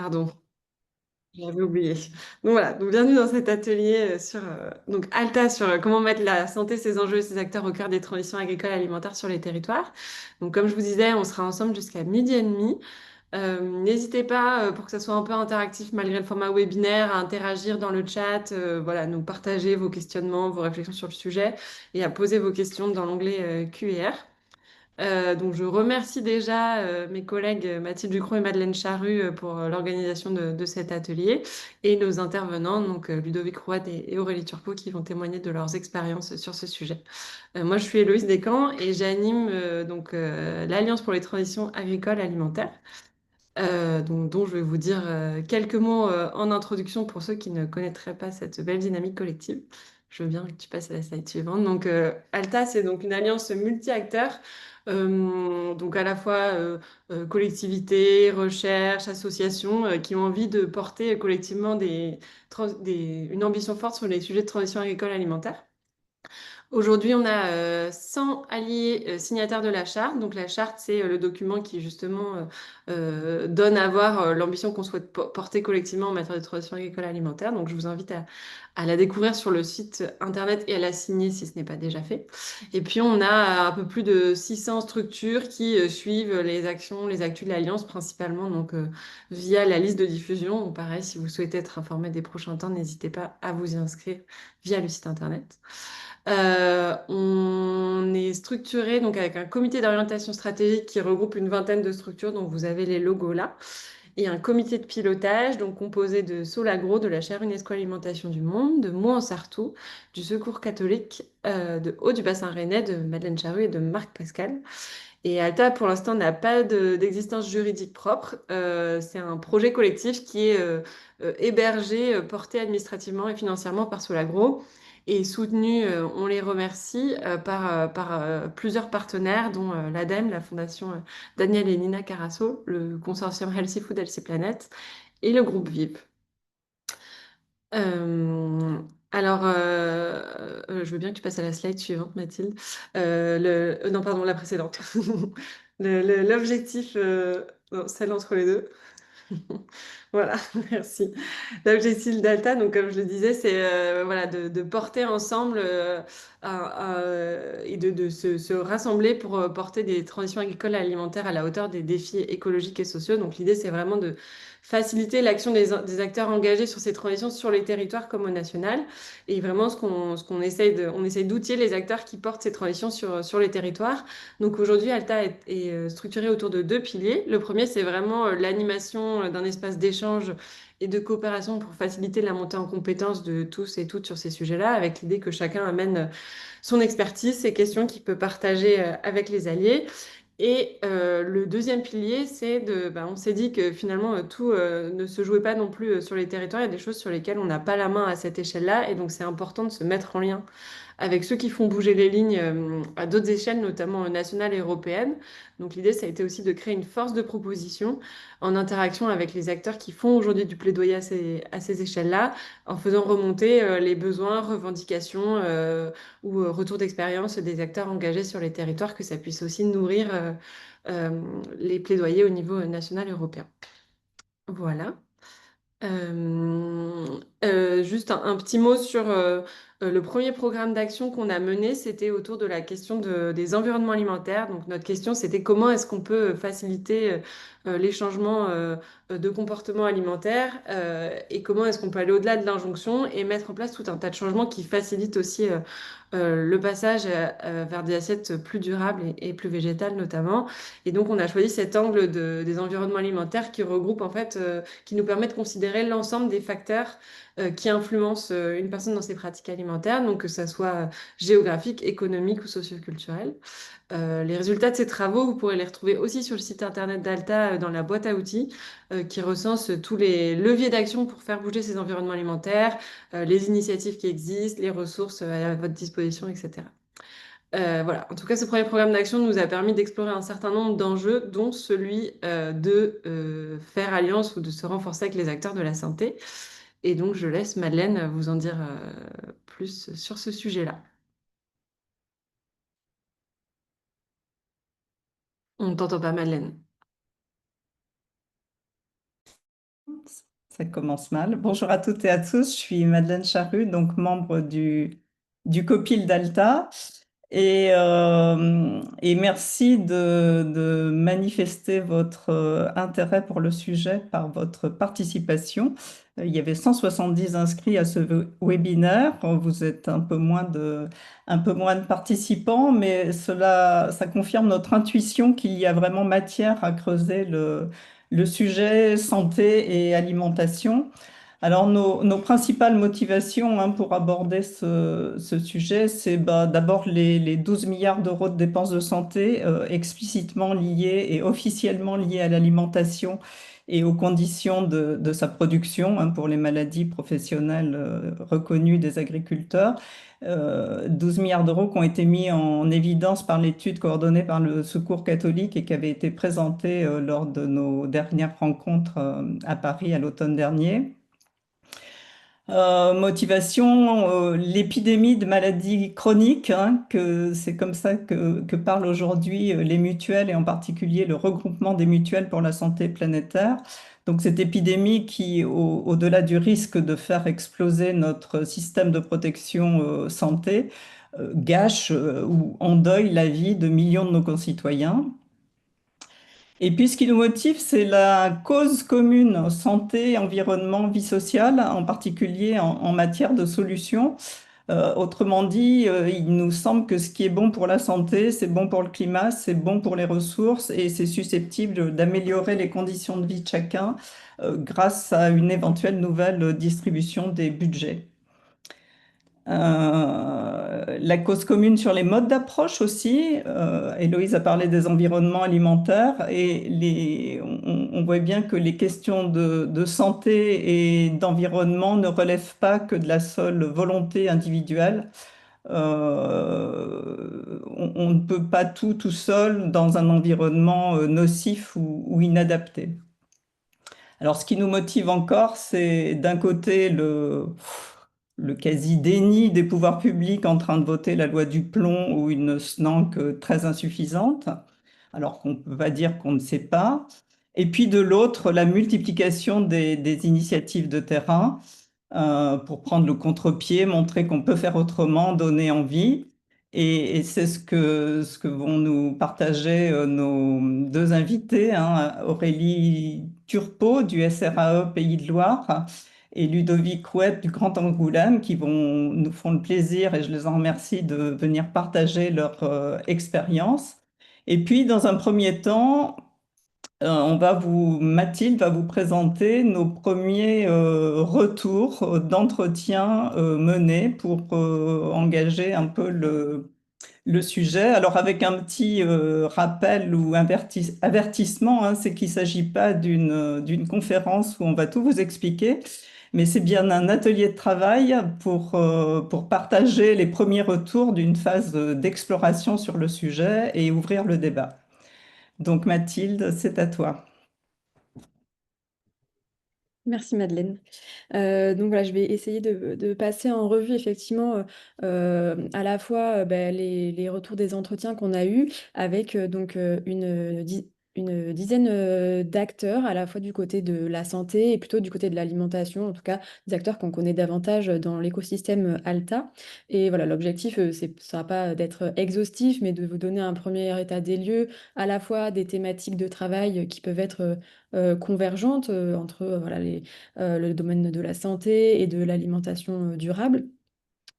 Pardon, j'avais oublié. Donc voilà, donc bienvenue dans cet atelier sur donc Alta sur comment mettre la santé, ses enjeux et ses acteurs au cœur des transitions agricoles et alimentaires sur les territoires. Donc comme je vous disais, on sera ensemble jusqu'à midi et demi. N'hésitez pas, pour que ça soit un peu interactif malgré le format webinaire, à interagir dans le chat, voilà, nous partager vos questionnements, vos réflexions sur le sujet et à poser vos questions dans l'onglet Q&R. Donc je remercie déjà mes collègues Mathilde Ducrot et Madeleine Charrue pour l'organisation de cet atelier et nos intervenants, donc Ludovic Rouat et Aurélie Turcot, qui vont témoigner de leurs expériences sur ce sujet. Moi, je suis Héloïse Descamps et j'anime l'Alliance pour les transitions agricoles alimentaires, dont je vais vous dire quelques mots en introduction pour ceux qui ne connaîtraient pas cette belle dynamique collective. Je veux bien que tu passes à la slide suivante. Donc, Alta, c'est donc une alliance multi-acteurs, donc à la fois collectivités, recherche, associations, qui ont envie de porter collectivement une ambition forte sur les sujets de transition agricole alimentaire. Aujourd'hui, on a 100 alliés signataires de la charte. Donc la charte, c'est le document qui justement donne à voir l'ambition qu'on souhaite porter collectivement en matière de transition agricole alimentaire. Donc je vous invite à la découvrir sur le site internet et à la signer si ce n'est pas déjà fait. Et puis on a un peu plus de 600 structures qui suivent les actions, les actus de l'Alliance principalement, donc via la liste de diffusion. Donc, pareil, si vous souhaitez être informé des prochains temps, n'hésitez pas à vous y inscrire via le site internet. On est structuré donc avec un comité d'orientation stratégique qui regroupe une vingtaine de structures dont vous avez les logos là, et un comité de pilotage donc composé de Solagro, de la chaire UNESCO Alimentation du Monde, de Mouans-Sartoux, du Secours catholique, de Haut du Bassin Rennais, de Madeleine Charrue et de Marc Pascal. Et Alta, pour l'instant, n'a pas d'existence juridique propre. C'est un projet collectif qui est hébergé, porté administrativement et financièrement par Solagro et soutenu, on les remercie, par plusieurs partenaires, dont l'ADEME, la Fondation Daniel et Nina Carasso, le consortium Healthy Food, Healthy Planet et le groupe VIV. Euh, je veux bien que tu passes à la slide suivante, Mathilde. Non, pardon, la précédente. L'objectif, non, celle entre les deux. Voilà, merci. L'objectif d'Alta, donc comme je le disais, c'est voilà, de porter ensemble et de se rassembler pour porter des transitions agricoles et alimentaires à la hauteur des défis écologiques et sociaux. Donc l'idée, c'est vraiment de faciliter l'action des acteurs engagés sur ces transitions sur les territoires comme au national. Et vraiment, ce qu'on essaye on essaye d'outiller les acteurs qui portent ces transitions sur les territoires. Donc aujourd'hui, Alta est structuré autour de deux piliers. Le premier, c'est vraiment l'animation d'un espace d'échange et de coopération pour faciliter la montée en compétences de tous et toutes sur ces sujets-là, avec l'idée que chacun amène son expertise, ses questions qu'il peut partager avec les alliés. Et le deuxième pilier, on s'est dit que finalement, tout ne se jouait pas non plus sur les territoires. Il y a des choses sur lesquelles on n'a pas la main à cette échelle-là. Et donc, c'est important de se mettre en lien avec ceux qui font bouger les lignes à d'autres échelles, notamment nationales et européennes. Donc l'idée, ça a été aussi de créer une force de proposition en interaction avec les acteurs qui font aujourd'hui du plaidoyer à ces échelles-là, en faisant remonter les besoins, revendications ou retours d'expérience des acteurs engagés sur les territoires, que ça puisse aussi nourrir euh, les plaidoyers au niveau national et européen. Voilà. Juste un petit mot sur le premier programme d'action qu'on a mené, c'était autour de la question des environnements alimentaires. Donc notre question, c'était comment est-ce qu'on peut faciliter les changements de comportement alimentaire et comment est-ce qu'on peut aller au-delà de l'injonction et mettre en place tout un tas de changements qui facilitent aussi le passage vers des assiettes plus durables et plus végétales notamment. Et donc on a choisi cet angle des environnements alimentaires qui regroupe en fait qui nous permet de considérer l'ensemble des facteurs qui influencent une personne dans ses pratiques alimentaires, donc que ça soit géographique, économique ou socioculturel. Les résultats de ces travaux, vous pourrez les retrouver aussi sur le site internet d'Alta dans la boîte à outils qui recense tous les leviers d'action pour faire bouger ces environnements alimentaires, les initiatives qui existent, les ressources à votre disposition, etc. Voilà. En tout cas, ce premier programme d'action nous a permis d'explorer un certain nombre d'enjeux, dont celui de faire alliance ou de se renforcer avec les acteurs de la santé. Et donc, je laisse Madeleine vous en dire plus sur ce sujet-là. On ne t'entend pas, Madeleine. Ça commence mal. Bonjour à toutes et à tous, je suis Madeleine Charrue, donc membre du COPIL d'Alta. Et merci de manifester votre intérêt pour le sujet par votre participation. Il y avait 170 inscrits à ce webinaire. Vous êtes un peu moins de participants, mais ça confirme notre intuition qu'il y a vraiment matière à creuser le sujet santé et alimentation. Alors, nos principales motivations pour aborder ce sujet, c'est d'abord les 12 milliards d'euros de dépenses de santé explicitement liées et officiellement liées à l'alimentation et aux conditions de sa production pour les maladies professionnelles reconnues des agriculteurs. 12 milliards d'euros qui ont été mis en évidence par l'étude coordonnée par le Secours catholique et qui avait été présentée lors de nos dernières rencontres à Paris à l'automne dernier. Motivation, l'épidémie de maladies chroniques, que c'est comme ça que parlent aujourd'hui les mutuelles et en particulier le regroupement des mutuelles pour la santé planétaire. Donc cette épidémie qui, au-delà du risque de faire exploser notre système de protection santé, gâche ou endeuille la vie de millions de nos concitoyens. Et puis, ce qui nous motive, c'est la cause commune santé, environnement, vie sociale, en particulier en matière de solutions. Autrement dit, il nous semble que ce qui est bon pour la santé, c'est bon pour le climat, c'est bon pour les ressources et c'est susceptible d'améliorer les conditions de vie de chacun grâce à une éventuelle nouvelle distribution des budgets. La cause commune sur les modes d'approche aussi. Héloïse a parlé des environnements alimentaires et on voit bien que les questions de santé et d'environnement ne relèvent pas que de la seule volonté individuelle. On ne peut pas tout seul dans un environnement nocif ou inadapté. Alors, ce qui nous motive encore, c'est d'un côté le quasi-déni des pouvoirs publics en train de voter la loi du plomb ou une SNANC très insuffisante, alors qu'on ne peut pas dire qu'on ne sait pas. Et puis de l'autre, la multiplication des initiatives de terrain pour prendre le contre-pied, montrer qu'on peut faire autrement, donner envie. Et c'est ce que vont nous partager nos deux invités, Aurélie Turpot du SRAE Pays de Loire et Ludovic Rouet du Grand Angoulême, qui nous font le plaisir, et je les en remercie, de venir partager leur expérience. Et puis, dans un premier temps, Mathilde va vous présenter nos premiers retours d'entretien menés pour engager un peu le sujet. Alors avec un petit rappel ou avertissement, c'est qu'il ne s'agit pas d'une conférence où on va tout vous expliquer, mais c'est bien un atelier de travail pour partager les premiers retours d'une phase d'exploration sur le sujet et ouvrir le débat. Donc Mathilde, c'est à toi. Merci Madeleine. Donc voilà, je vais essayer de passer en revue effectivement à la fois ben, les retours des entretiens qu'on a eus avec une dizaine d'acteurs, à la fois du côté de la santé et plutôt du côté de l'alimentation, en tout cas des acteurs qu'on connaît davantage dans l'écosystème Alta. Et voilà, l'objectif, ça va pas d'être exhaustif, mais de vous donner un premier état des lieux, à la fois des thématiques de travail qui peuvent être convergentes entre voilà, le domaine de la santé et de l'alimentation durable.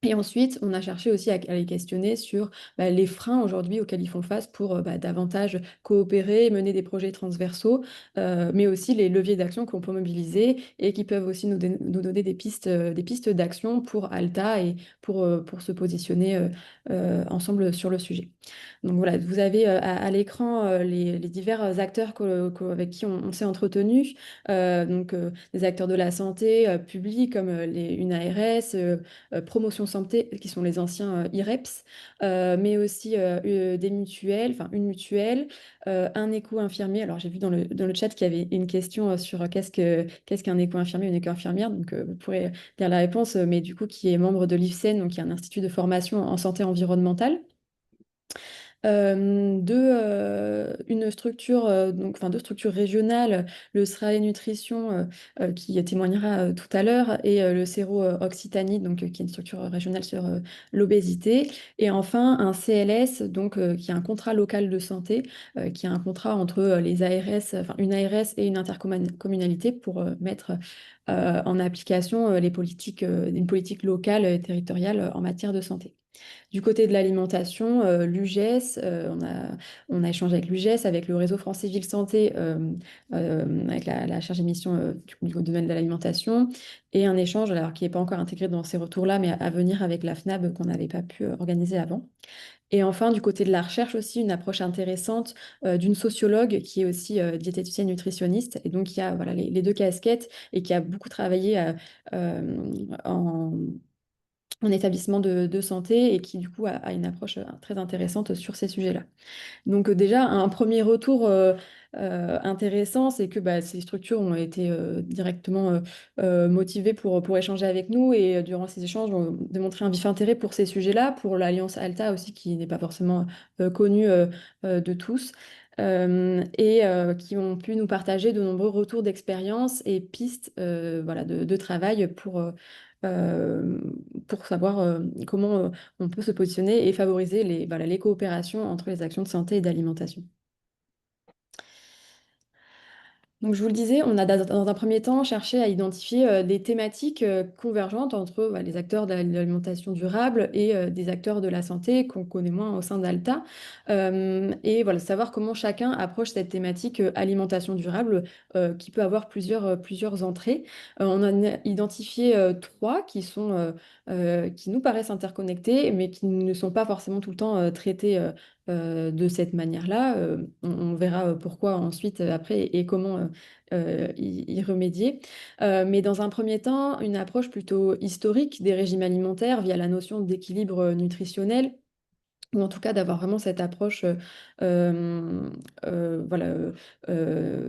Et ensuite, on a cherché aussi à les questionner sur les freins aujourd'hui auxquels ils font face pour davantage coopérer, mener des projets transversaux, mais aussi les leviers d'action qu'on peut mobiliser et qui peuvent aussi nous donner des pistes d'action pour Alta et pour se positionner ensemble sur le sujet. Donc voilà, vous avez à l'écran les divers acteurs avec qui on s'est entretenu, des acteurs de la santé publique comme une ARS, Promotion Santé, qui sont les anciens IREPS, mais aussi des mutuelles, enfin une mutuelle, un éco-infirmier. Alors j'ai vu dans le chat qu'il y avait une question sur qu'est-ce qu'un éco-infirmier, une éco-infirmière, donc vous pourrez dire la réponse, mais du coup qui est membre de l'IFSEN, donc qui est un institut de formation en santé environnementale. Une structure, donc, enfin, deux structures régionales, le SRAE Nutrition qui témoignera tout à l'heure, et le Séro Occitanie, donc, qui est une structure régionale sur l'obésité. Et enfin, un CLS, donc, qui est un contrat local de santé, qui est un contrat entre les ARS, enfin, une ARS et une intercommunalité pour mettre en application une politique locale et territoriale en matière de santé. Du côté de l'alimentation, l'UGS, on a échangé avec l'UGS, avec le réseau français Ville Santé, avec la chargée de mission du domaine de l'alimentation, et un échange alors, qui n'est pas encore intégré dans ces retours-là, mais à venir avec la FNAB qu'on n'avait pas pu organiser avant. Et enfin, du côté de la recherche aussi, une approche intéressante d'une sociologue qui est aussi diététicienne nutritionniste, et donc qui a voilà, les deux casquettes et qui a beaucoup travaillé en établissement de santé, et qui du coup a une approche très intéressante sur ces sujets-là. Donc déjà, un premier retour intéressant, c'est que bah, ces structures ont été directement motivées pour échanger avec nous, et durant ces échanges, ont démontré un vif intérêt pour ces sujets-là, pour l'Alliance Alta aussi, qui n'est pas forcément connue de tous. Et qui ont pu nous partager de nombreux retours d'expérience et pistes voilà, de travail euh, pour savoir comment on peut se positionner et favoriser voilà, les coopérations entre les actions de santé et d'alimentation. Donc, je vous le disais, on a dans un premier temps cherché à identifier des thématiques convergentes entre les acteurs de l'alimentation durable et des acteurs de la santé qu'on connaît moins au sein d'Alta. Et voilà, savoir comment chacun approche cette thématique alimentation durable qui peut avoir plusieurs entrées. On en a identifié trois qui nous paraissent interconnectés, mais qui ne sont pas forcément tout le temps traités de cette manière-là. On verra pourquoi ensuite, après, et comment y remédier. Mais dans un premier temps, une approche plutôt historique des régimes alimentaires via la notion d'équilibre nutritionnel, ou en tout cas d'avoir vraiment cette approche voilà,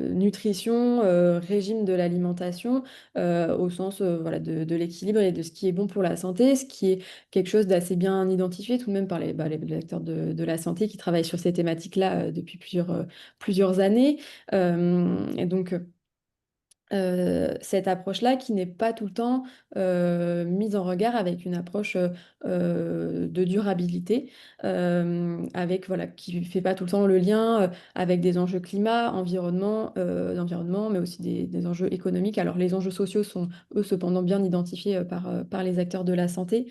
nutrition, régime de l'alimentation, au sens voilà, de l'équilibre et de ce qui est bon pour la santé, ce qui est quelque chose d'assez bien identifié tout de même par les acteurs de la santé qui travaillent sur ces thématiques-là depuis plusieurs années. Et donc, cette approche-là qui n'est pas tout le temps mise en regard avec une approche de durabilité, avec, voilà, qui ne fait pas tout le temps le lien avec des enjeux climat, environnement, mais aussi des enjeux économiques. Alors les enjeux sociaux sont, eux, cependant bien identifiés par les acteurs de la santé,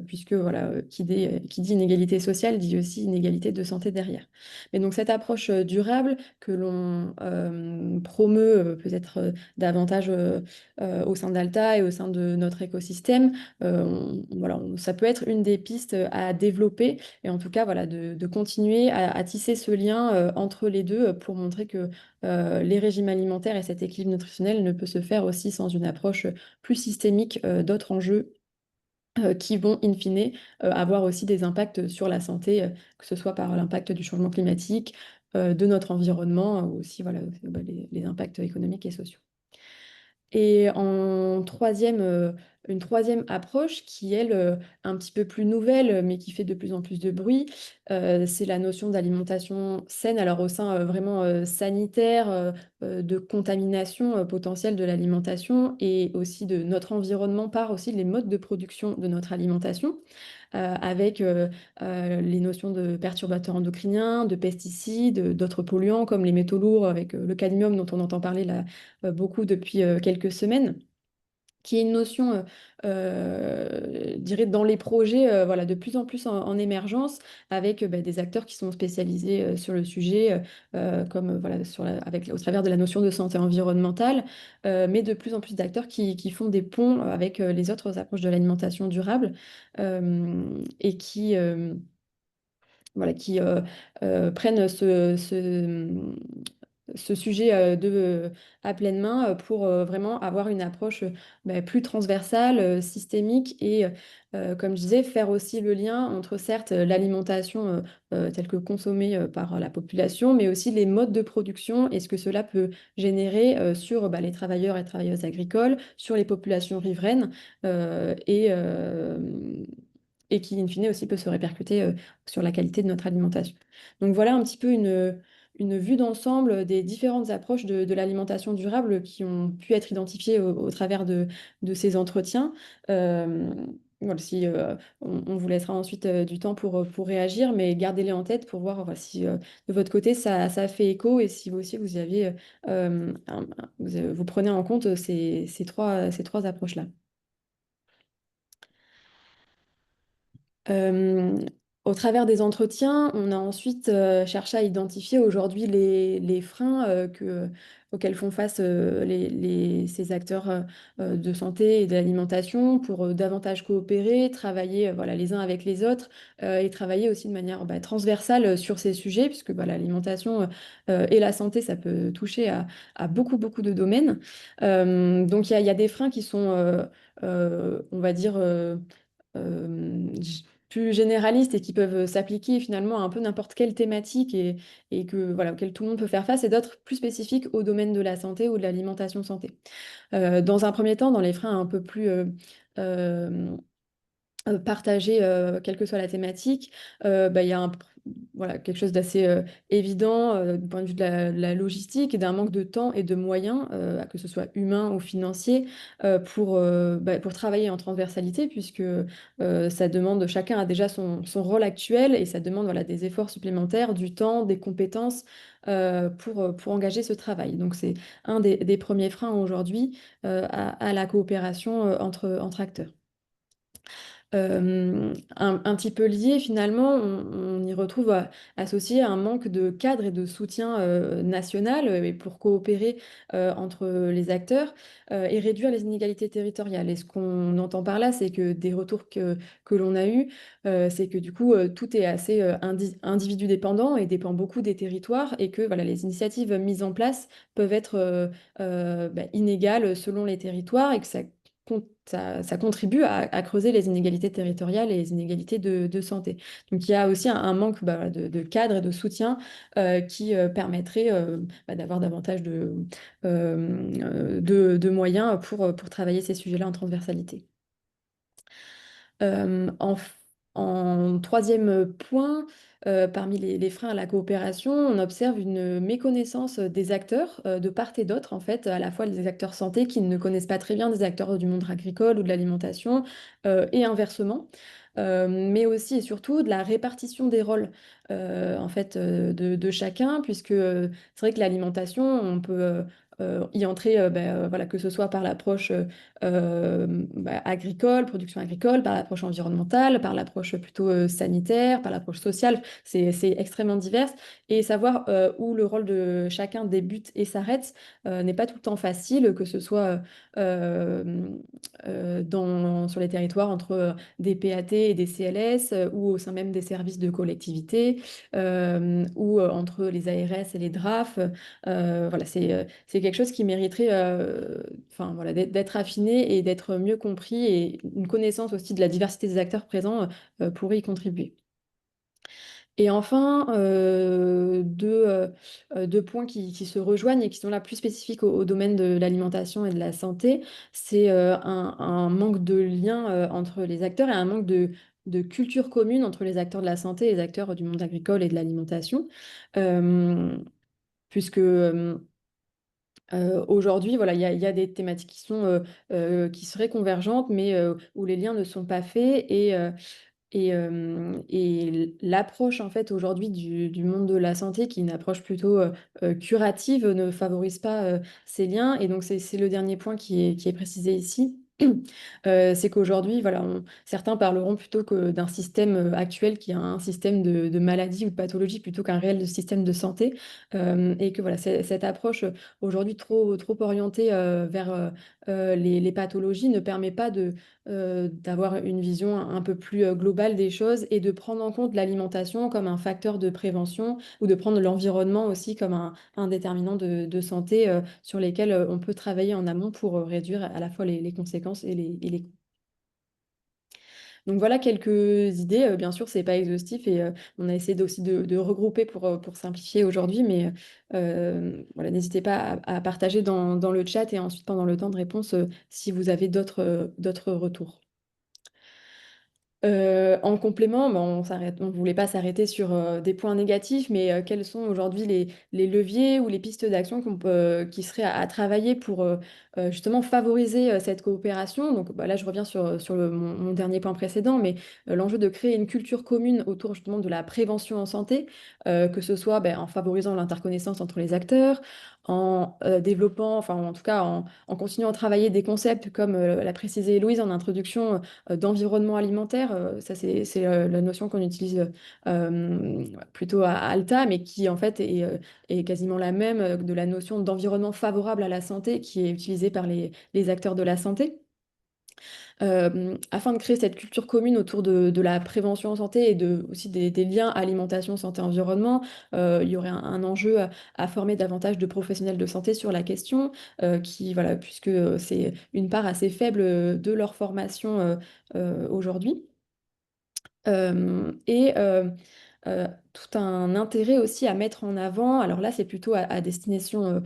puisque voilà, qui dit inégalité sociale dit aussi inégalité de santé derrière. Mais donc cette approche durable que l'on promeut peut-être davantage au sein d'Alta et au sein de notre écosystème. Voilà, ça peut être une des pistes à développer, et en tout cas voilà, de continuer à tisser ce lien entre les deux pour montrer que les régimes alimentaires et cet équilibre nutritionnel ne peut se faire aussi sans une approche plus systémique d'autres enjeux qui vont in fine avoir aussi des impacts sur la santé, que ce soit par l'impact du changement climatique, de notre environnement, ou aussi voilà, les impacts économiques et sociaux. Et une troisième approche qui, elle, un petit peu plus nouvelle, mais qui fait de plus en plus de bruit, c'est la notion d'alimentation saine, alors au sein vraiment sanitaire, de contamination potentielle de l'alimentation et aussi de notre environnement par aussi les modes de production de notre alimentation, avec les notions de perturbateurs endocriniens, de pesticides, d'autres polluants comme les métaux lourds avec le cadmium dont on entend parler là beaucoup depuis quelques semaines, qui est une notion, je dirais, dans les projets, voilà, de plus en plus en émergence, avec bah, des acteurs qui sont spécialisés sur le sujet, comme voilà, au travers de la notion de santé environnementale, mais de plus en plus d'acteurs qui font des ponts avec les autres approches de l'alimentation durable, et qui prennent ce sujet à pleine main pour vraiment avoir une approche bah, plus transversale, systémique, et, comme je disais, faire aussi le lien entre, certes, l'alimentation telle que consommée par la population, mais aussi les modes de production et ce que cela peut générer sur bah, les travailleurs et travailleuses agricoles, sur les populations riveraines, et et qui, in fine, aussi peut se répercuter sur la qualité de notre alimentation. Donc voilà un petit peu une vue d'ensemble des différentes approches de l'alimentation durable qui ont pu être identifiées au travers de ces entretiens. Euh, voilà, si, on vous laissera ensuite du temps pour réagir, mais gardez-les en tête pour voir voilà, si de votre côté ça fait écho et si vous aussi vous y avez, vous prenez en compte ces trois approches-là. Euh, Au travers des entretiens, on a ensuite cherché à identifier aujourd'hui les freins auxquels font face ces acteurs de santé et de l'alimentation pour davantage coopérer, travailler voilà, les uns avec les autres et travailler aussi de manière transversale sur ces sujets, puisque l'alimentation et la santé, ça peut toucher à beaucoup, beaucoup de domaines. Donc il y a des freins qui sont, on va dire, plus généralistes et qui peuvent s'appliquer finalement à un peu n'importe quelle thématique et que, voilà, auxquelles tout le monde peut faire face, et d'autres plus spécifiques au domaine de la santé ou de l'alimentation santé. Dans un premier temps, dans les freins un peu plus euh, partagés, quelle que soit la thématique, il y a voilà, quelque chose d'assez évident du point de vue de la logistique et d'un manque de temps et de moyens, que ce soit humain ou financier, pour travailler en transversalité, puisque ça demande, chacun a déjà son rôle actuel et ça demande voilà, des efforts supplémentaires, du temps, des compétences pour engager ce travail. Donc c'est un des premiers freins aujourd'hui à la coopération entre acteurs. Un petit peu lié, finalement, on y retrouve associé à un manque de cadre et de soutien national et pour coopérer entre les acteurs et réduire les inégalités territoriales. Et ce qu'on entend par là, c'est que des retours que l'on a eus, c'est que du coup, tout est assez individu dépendant et dépend beaucoup des territoires et que voilà, les initiatives mises en place peuvent être inégales selon les territoires et que ça contribue à creuser les inégalités territoriales et les inégalités de santé. Donc il y a aussi un manque de cadre et de soutien qui permettrait d'avoir davantage de moyens pour travailler ces sujets-là en transversalité. Euh, en, En troisième point, parmi les freins à la coopération, on observe une méconnaissance des acteurs de part et d'autre, en fait, à la fois des acteurs santé qui ne connaissent pas très bien des acteurs du monde agricole ou de l'alimentation, et inversement. Mais aussi et surtout de la répartition des rôles en fait de chacun, puisque c'est vrai que l'alimentation, on peut y entrer, voilà, que ce soit par l'approche agricole, production agricole, par l'approche environnementale, par l'approche plutôt sanitaire, par l'approche sociale. C'est extrêmement divers. Et savoir où le rôle de chacun débute et s'arrête n'est pas tout le temps facile, que ce soit sur les territoires entre des PAT et des CLS ou au sein même des services de collectivité ou entre les ARS et les DRAF. Voilà, c'est quelque chose qui mériterait enfin, voilà, d'être affiné et d'être mieux compris et une connaissance aussi de la diversité des acteurs présents pourrait y contribuer. Et enfin, deux points qui se rejoignent et qui sont là plus spécifiques au domaine de l'alimentation et de la santé, c'est un manque de lien entre les acteurs et un manque de culture commune entre les acteurs de la santé et les acteurs du monde agricole et de l'alimentation. Euh, Puisque aujourd'hui, voilà, il y a des thématiques qui seraient convergentes, mais où les liens ne sont pas faits. Et l'approche en fait aujourd'hui du monde de la santé, qui est une approche plutôt curative, ne favorise pas ces liens. Et donc c'est le dernier point qui est précisé ici. C'est qu'aujourd'hui, voilà, certains parleront plutôt que d'un système actuel qui est un système de maladie ou de pathologie plutôt qu'un réel système de santé. Et que voilà, cette approche aujourd'hui trop orientée vers les pathologies ne permet pas d'avoir une vision un peu plus globale des choses et de prendre en compte l'alimentation comme un facteur de prévention ou de prendre l'environnement aussi comme un déterminant de santé sur lesquels on peut travailler en amont pour réduire à la fois les conséquences et les coûts. Donc voilà quelques idées. Bien sûr, c'est pas exhaustif et on a essayé aussi de regrouper pour simplifier aujourd'hui, mais voilà, n'hésitez pas à partager dans le chat et ensuite pendant le temps de réponse si vous avez d'autres retours. En complément, ben, on voulait pas s'arrêter sur des points négatifs, mais quels sont aujourd'hui les leviers ou les pistes d'action qui seraient à travailler pour justement favoriser cette coopération. Donc bah, là, je reviens sur mon dernier point précédent, mais l'enjeu de créer une culture commune autour justement de la prévention en santé, que ce soit ben, en favorisant l'interconnaissance entre les acteurs, en développant, enfin en tout cas en continuant à travailler des concepts comme l'a précisé Héloïse en introduction d'environnement alimentaire. Ça, c'est la notion qu'on utilise plutôt à Alta, mais qui en fait est quasiment la même de la notion d'environnement favorable à la santé qui est utilisée par les acteurs de la santé. Afin de créer cette culture commune autour de la prévention en santé et aussi des liens alimentation, santé, environnement, il y aurait un enjeu à former davantage de professionnels de santé sur la question, voilà, puisque c'est une part assez faible de leur formation aujourd'hui. Et tout un intérêt aussi à mettre en avant, alors là c'est plutôt à destination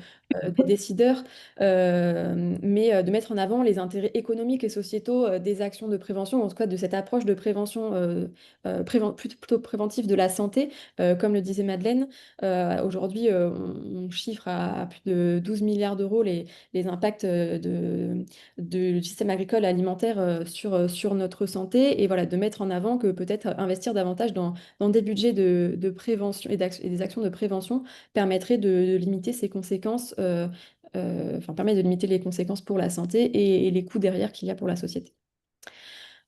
des décideurs, mais de mettre en avant les intérêts économiques et sociétaux des actions de prévention, en tout cas de cette approche de prévention plutôt préventive de la santé. Comme le disait Madeleine, aujourd'hui on chiffre à plus de 12 milliards d'euros les impacts du système agricole et alimentaire sur notre santé, et voilà, de mettre en avant que peut-être investir davantage dans des budgets de prévention et des actions de prévention permettrait de limiter ces conséquences, enfin permet de limiter les conséquences pour la santé et les coûts derrière qu'il y a pour la société.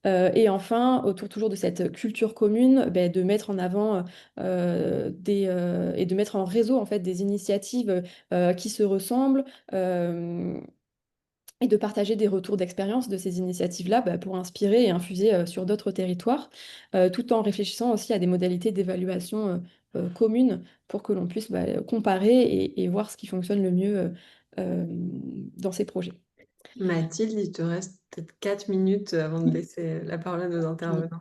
Et enfin, autour toujours de cette culture commune, ben, de mettre en avant et de mettre en réseau en fait des initiatives qui se ressemblent, et de partager des retours d'expérience de ces initiatives-là, bah, pour inspirer et infuser sur d'autres territoires, tout en réfléchissant aussi à des modalités d'évaluation communes pour que l'on puisse bah, comparer et voir ce qui fonctionne le mieux dans ces projets. Mathilde, il te reste peut-être 4 minutes avant de laisser la parole à nos Oui. intervenants.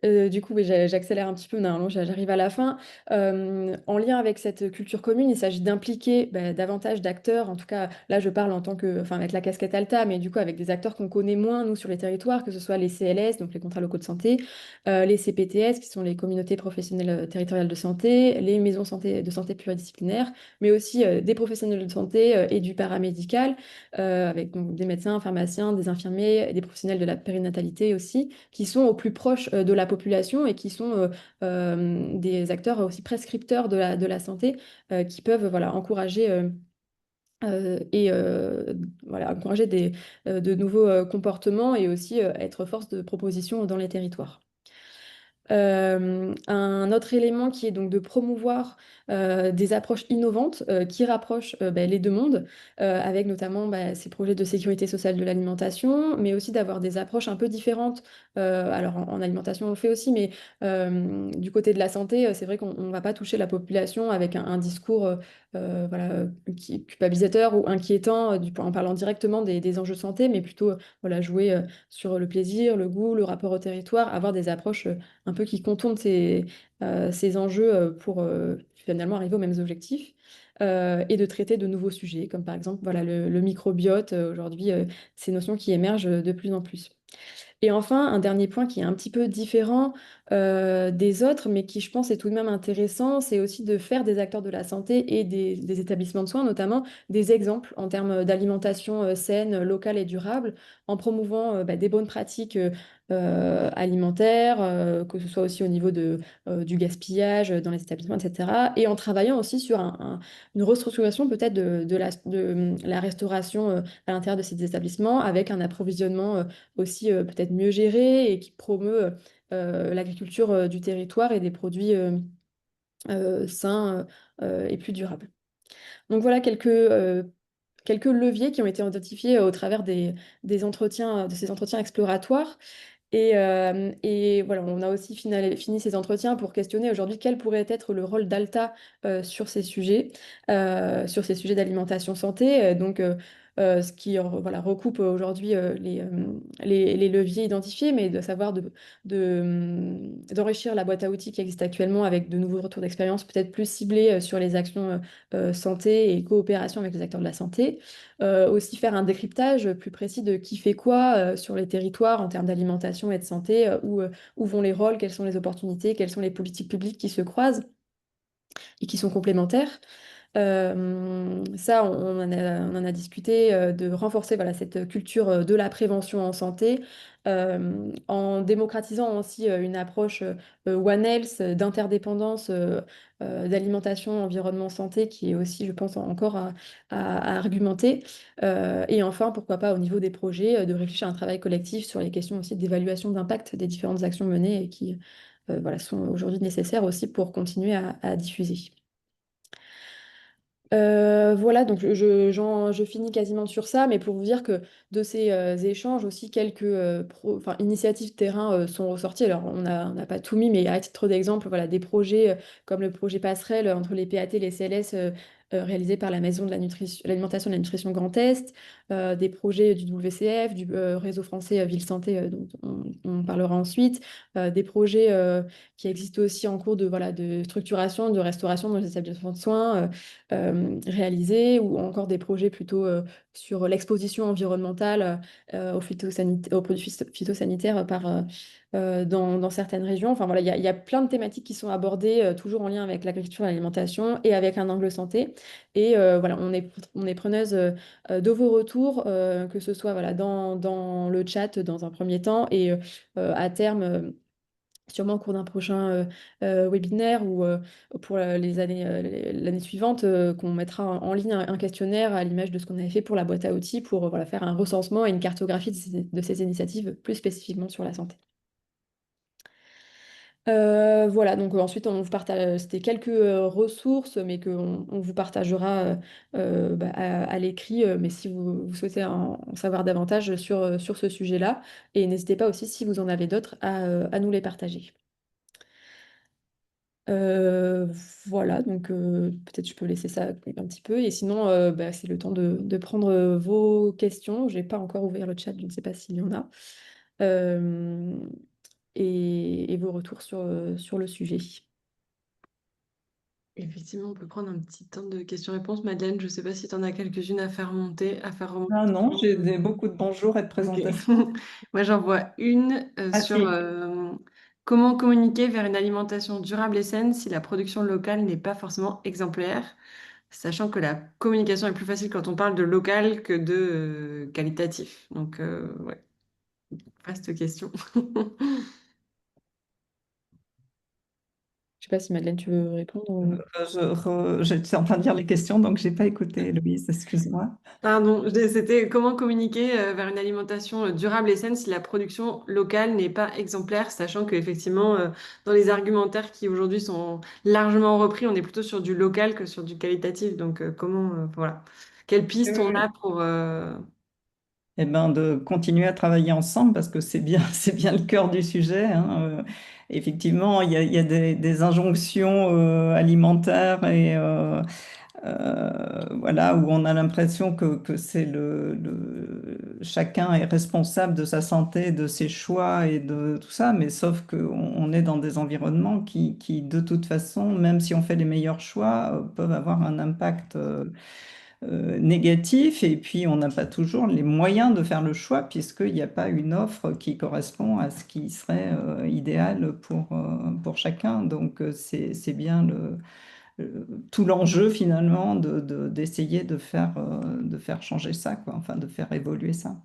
Euh, du coup, oui, j'accélère un petit peu, normalement j'arrive à la fin. En lien avec cette culture commune, il s'agit d'impliquer bah, davantage d'acteurs, en tout cas là je parle en tant que, enfin avec la casquette Alta, mais du coup avec des acteurs qu'on connaît moins nous sur les territoires, que ce soit les CLS, donc les contrats locaux de santé, les CPTS, qui sont les communautés professionnelles territoriales de santé, les maisons de santé pluridisciplinaires, mais aussi des professionnels de santé et du paramédical, avec donc, des médecins, pharmaciens, des infirmiers, des professionnels de la périnatalité aussi, qui sont au plus proche de la population et qui sont des acteurs aussi prescripteurs de la santé, qui peuvent voilà, encourager et voilà, encourager de nouveaux comportements et aussi être force de proposition dans les territoires. Un autre élément qui est donc de promouvoir des approches innovantes qui rapprochent bah, les deux mondes, avec notamment bah, ces projets de sécurité sociale de l'alimentation, mais aussi d'avoir des approches un peu différentes. Alors en alimentation on le fait aussi, mais du côté de la santé, c'est vrai qu'on ne va pas toucher la population avec un discours voilà, culpabilisateur ou inquiétant en parlant directement des enjeux de santé, mais plutôt voilà, jouer sur le plaisir, le goût, le rapport au territoire, avoir des approches un peu qui contournent ces enjeux pour finalement arriver aux mêmes objectifs. Et de traiter de nouveaux sujets, comme par exemple voilà, le microbiote, aujourd'hui, ces notions qui émergent de plus en plus. Et enfin, un dernier point qui est un petit peu différent des autres, mais qui je pense est tout de même intéressant, c'est aussi de faire des acteurs de la santé et des établissements de soins, notamment, des exemples en termes d'alimentation saine, locale et durable, en promouvant bah, des bonnes pratiques alimentaires, que ce soit aussi au niveau du gaspillage dans les établissements, etc. Et en travaillant aussi sur une restructuration peut-être de la restauration à l'intérieur de ces établissements, avec un approvisionnement aussi peut-être mieux géré et qui promeut l'agriculture du territoire et des produits sains et plus durables. Donc voilà quelques leviers qui ont été identifiés au travers des entretiens, de ces entretiens exploratoires. Et voilà, on a aussi fini ces entretiens pour questionner aujourd'hui quel pourrait être le rôle d'Alta sur ces sujets d'alimentation santé. Donc, ce qui voilà, recoupe aujourd'hui les leviers identifiés, mais de savoir d'enrichir la boîte à outils qui existe actuellement avec de nouveaux retours d'expérience peut-être plus ciblés sur les actions santé et coopération avec les acteurs de la santé. Aussi faire un décryptage plus précis de qui fait quoi sur les territoires en termes d'alimentation et de santé, où vont les rôles, quelles sont les opportunités, quelles sont les politiques publiques qui se croisent et qui sont complémentaires. Ça, on en a discuté, de renforcer voilà, cette culture de la prévention en santé, en démocratisant aussi une approche One Health, d'interdépendance, d'alimentation, environnement, santé, qui est aussi, je pense, encore à argumenter. Et enfin, pourquoi pas, au niveau des projets, de réfléchir à un travail collectif sur les questions aussi d'évaluation d'impact des différentes actions menées et qui voilà, sont aujourd'hui nécessaires aussi pour continuer à diffuser. Voilà, donc je finis quasiment sur ça, mais pour vous dire que de ces échanges aussi, quelques enfin, initiatives terrain sont ressorties. Alors, on n'a pas tout mis, mais à titre d'exemple, voilà, des projets comme le projet Passerelle entre les PAT et les CLS réalisés par la Maison de l'Alimentation et de la Nutrition Grand Est, des projets du WCF, du Réseau français Ville Santé, dont on parlera ensuite, des projets qui existent aussi en cours de, voilà, de structuration, de restauration dans les établissements de soins. Réalisés, ou encore des projets plutôt sur l'exposition environnementale aux produits phytosanitaires dans certaines régions. Enfin voilà, il y a plein de thématiques qui sont abordées, toujours en lien avec l'agriculture et l'alimentation et avec un angle santé. Et voilà, on est preneuse de vos retours, que ce soit voilà, dans le chat dans un premier temps et à terme. Sûrement au cours d'un prochain webinaire ou pour l'année suivante, qu'on mettra en ligne un questionnaire à l'image de ce qu'on avait fait pour la boîte à outils pour voilà, faire un recensement et une cartographie de ces initiatives plus spécifiquement sur la santé. Voilà, donc ensuite on vous partage, c'était quelques ressources, mais qu'on vous partagera bah, à l'écrit, mais si vous souhaitez en savoir davantage sur ce sujet-là, et n'hésitez pas aussi si vous en avez d'autres à nous les partager. Euh, voilà, donc peut-être je peux laisser ça un petit peu. Et sinon, bah, c'est le temps de prendre vos questions. Je n'ai pas encore ouvert le chat, je ne sais pas s'il y en a. Euh, et vos retours sur le sujet. Effectivement, on peut prendre un petit temps de questions-réponses. Madeleine, je ne sais pas si tu en as quelques-unes à faire monter, à faire remonter. Ah non, j'ai beaucoup de bonjours et de Ok. présentations. Moi, j'en vois une Ah sur si. comment communiquer vers une alimentation durable et saine si la production locale n'est pas forcément exemplaire, sachant que la communication est plus facile quand on parle de local que de qualitatif. Donc, ouais, vaste question. Je sais pas si Madeleine, tu veux répondre J'étais en train de lire les questions, donc j'ai pas écouté, Louise, excuse-moi. Pardon, c'était comment communiquer vers une alimentation durable et saine si la production locale n'est pas exemplaire, sachant qu'effectivement, dans les argumentaires qui aujourd'hui sont largement repris, on est plutôt sur du local que sur du qualitatif. Donc, comment, voilà, quelles pistes on a pour... Eh ben, de continuer à travailler ensemble parce que c'est bien, c'est bien le cœur du sujet, hein. Effectivement, il y a des injonctions alimentaires et voilà, où on a l'impression que c'est chacun est responsable de sa santé, de ses choix et de tout ça, mais sauf qu'on est dans des environnements qui, de toute façon, même si on fait les meilleurs choix, peuvent avoir un impact négatif, et puis on n'a pas toujours les moyens de faire le choix puisqu'il n'y a pas une offre qui correspond à ce qui serait idéal pour chacun. Donc c'est bien tout l'enjeu finalement d'essayer de faire changer ça, quoi, enfin de faire évoluer ça.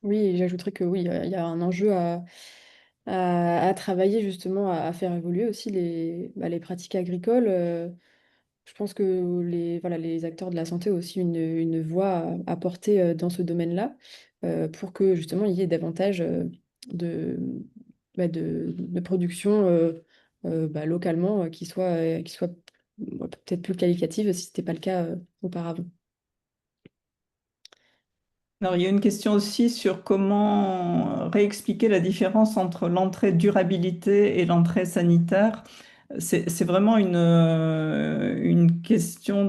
Oui, et j'ajouterais que oui, il y a un enjeu à travailler justement, à faire évoluer aussi les pratiques agricoles. Je pense que voilà, les acteurs de la santé ont aussi une voix à porter dans ce domaine-là, pour que justement il y ait davantage de, de production bah, localement, qui soit peut-être plus qualificative si ce n'était pas le cas auparavant. Alors, il y a une question aussi sur comment réexpliquer la différence entre l'entrée durabilité et l'entrée sanitaire. C'est vraiment une question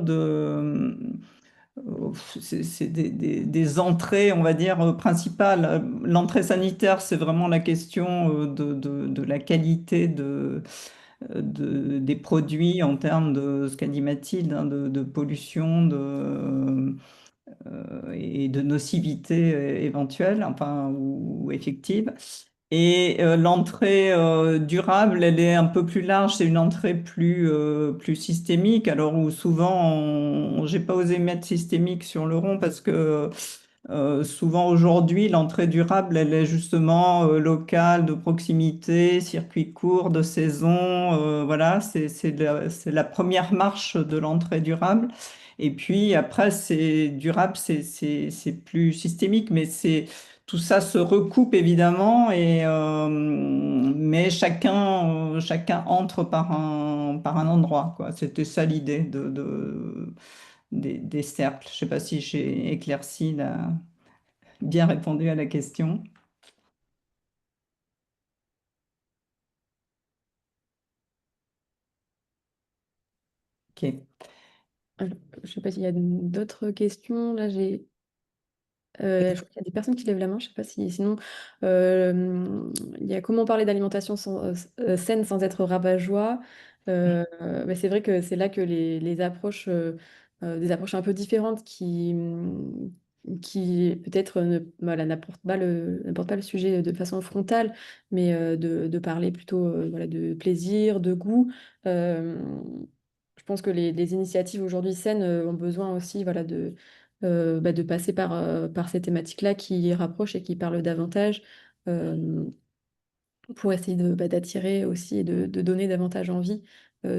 c'est des entrées, on va dire, principales. L'entrée sanitaire, c'est vraiment la question de la qualité des produits en termes de ce qu'a dit Mathilde, hein, de pollution et de nocivité éventuelle, enfin, ou effective. Et l'entrée durable, elle est un peu plus large, c'est une entrée plus systémique, alors où souvent, j'ai pas osé mettre systémique sur le rond parce que souvent aujourd'hui, l'entrée durable, elle est justement locale, de proximité, circuit court, de saison, voilà, c'est la première marche de l'entrée durable. Et puis après, c'est durable, c'est plus systémique, mais c'est tout ça se recoupe évidemment, mais chacun entre par un endroit, quoi. C'était ça l'idée des cercles. Je ne sais pas si j'ai éclairci, bien répondu à la question. Ok. Alors, je sais pas s'il y a d'autres questions. Là, j'ai je crois qu'il y a des personnes qui lèvent la main, je sais pas si sinon, il y a comment parler d'alimentation saine sans être rabat-joie? Bah, c'est vrai que c'est là que les approches, des approches un peu différentes qui peut-être voilà, n'apportent pas le sujet de façon frontale, mais de parler plutôt, voilà, de plaisir, de goût. Je pense que les initiatives aujourd'hui saines, ont besoin aussi, voilà, bah, de passer par ces thématiques-là qui rapprochent et qui parlent davantage, euh, pour essayer d'attirer aussi et de donner davantage envie,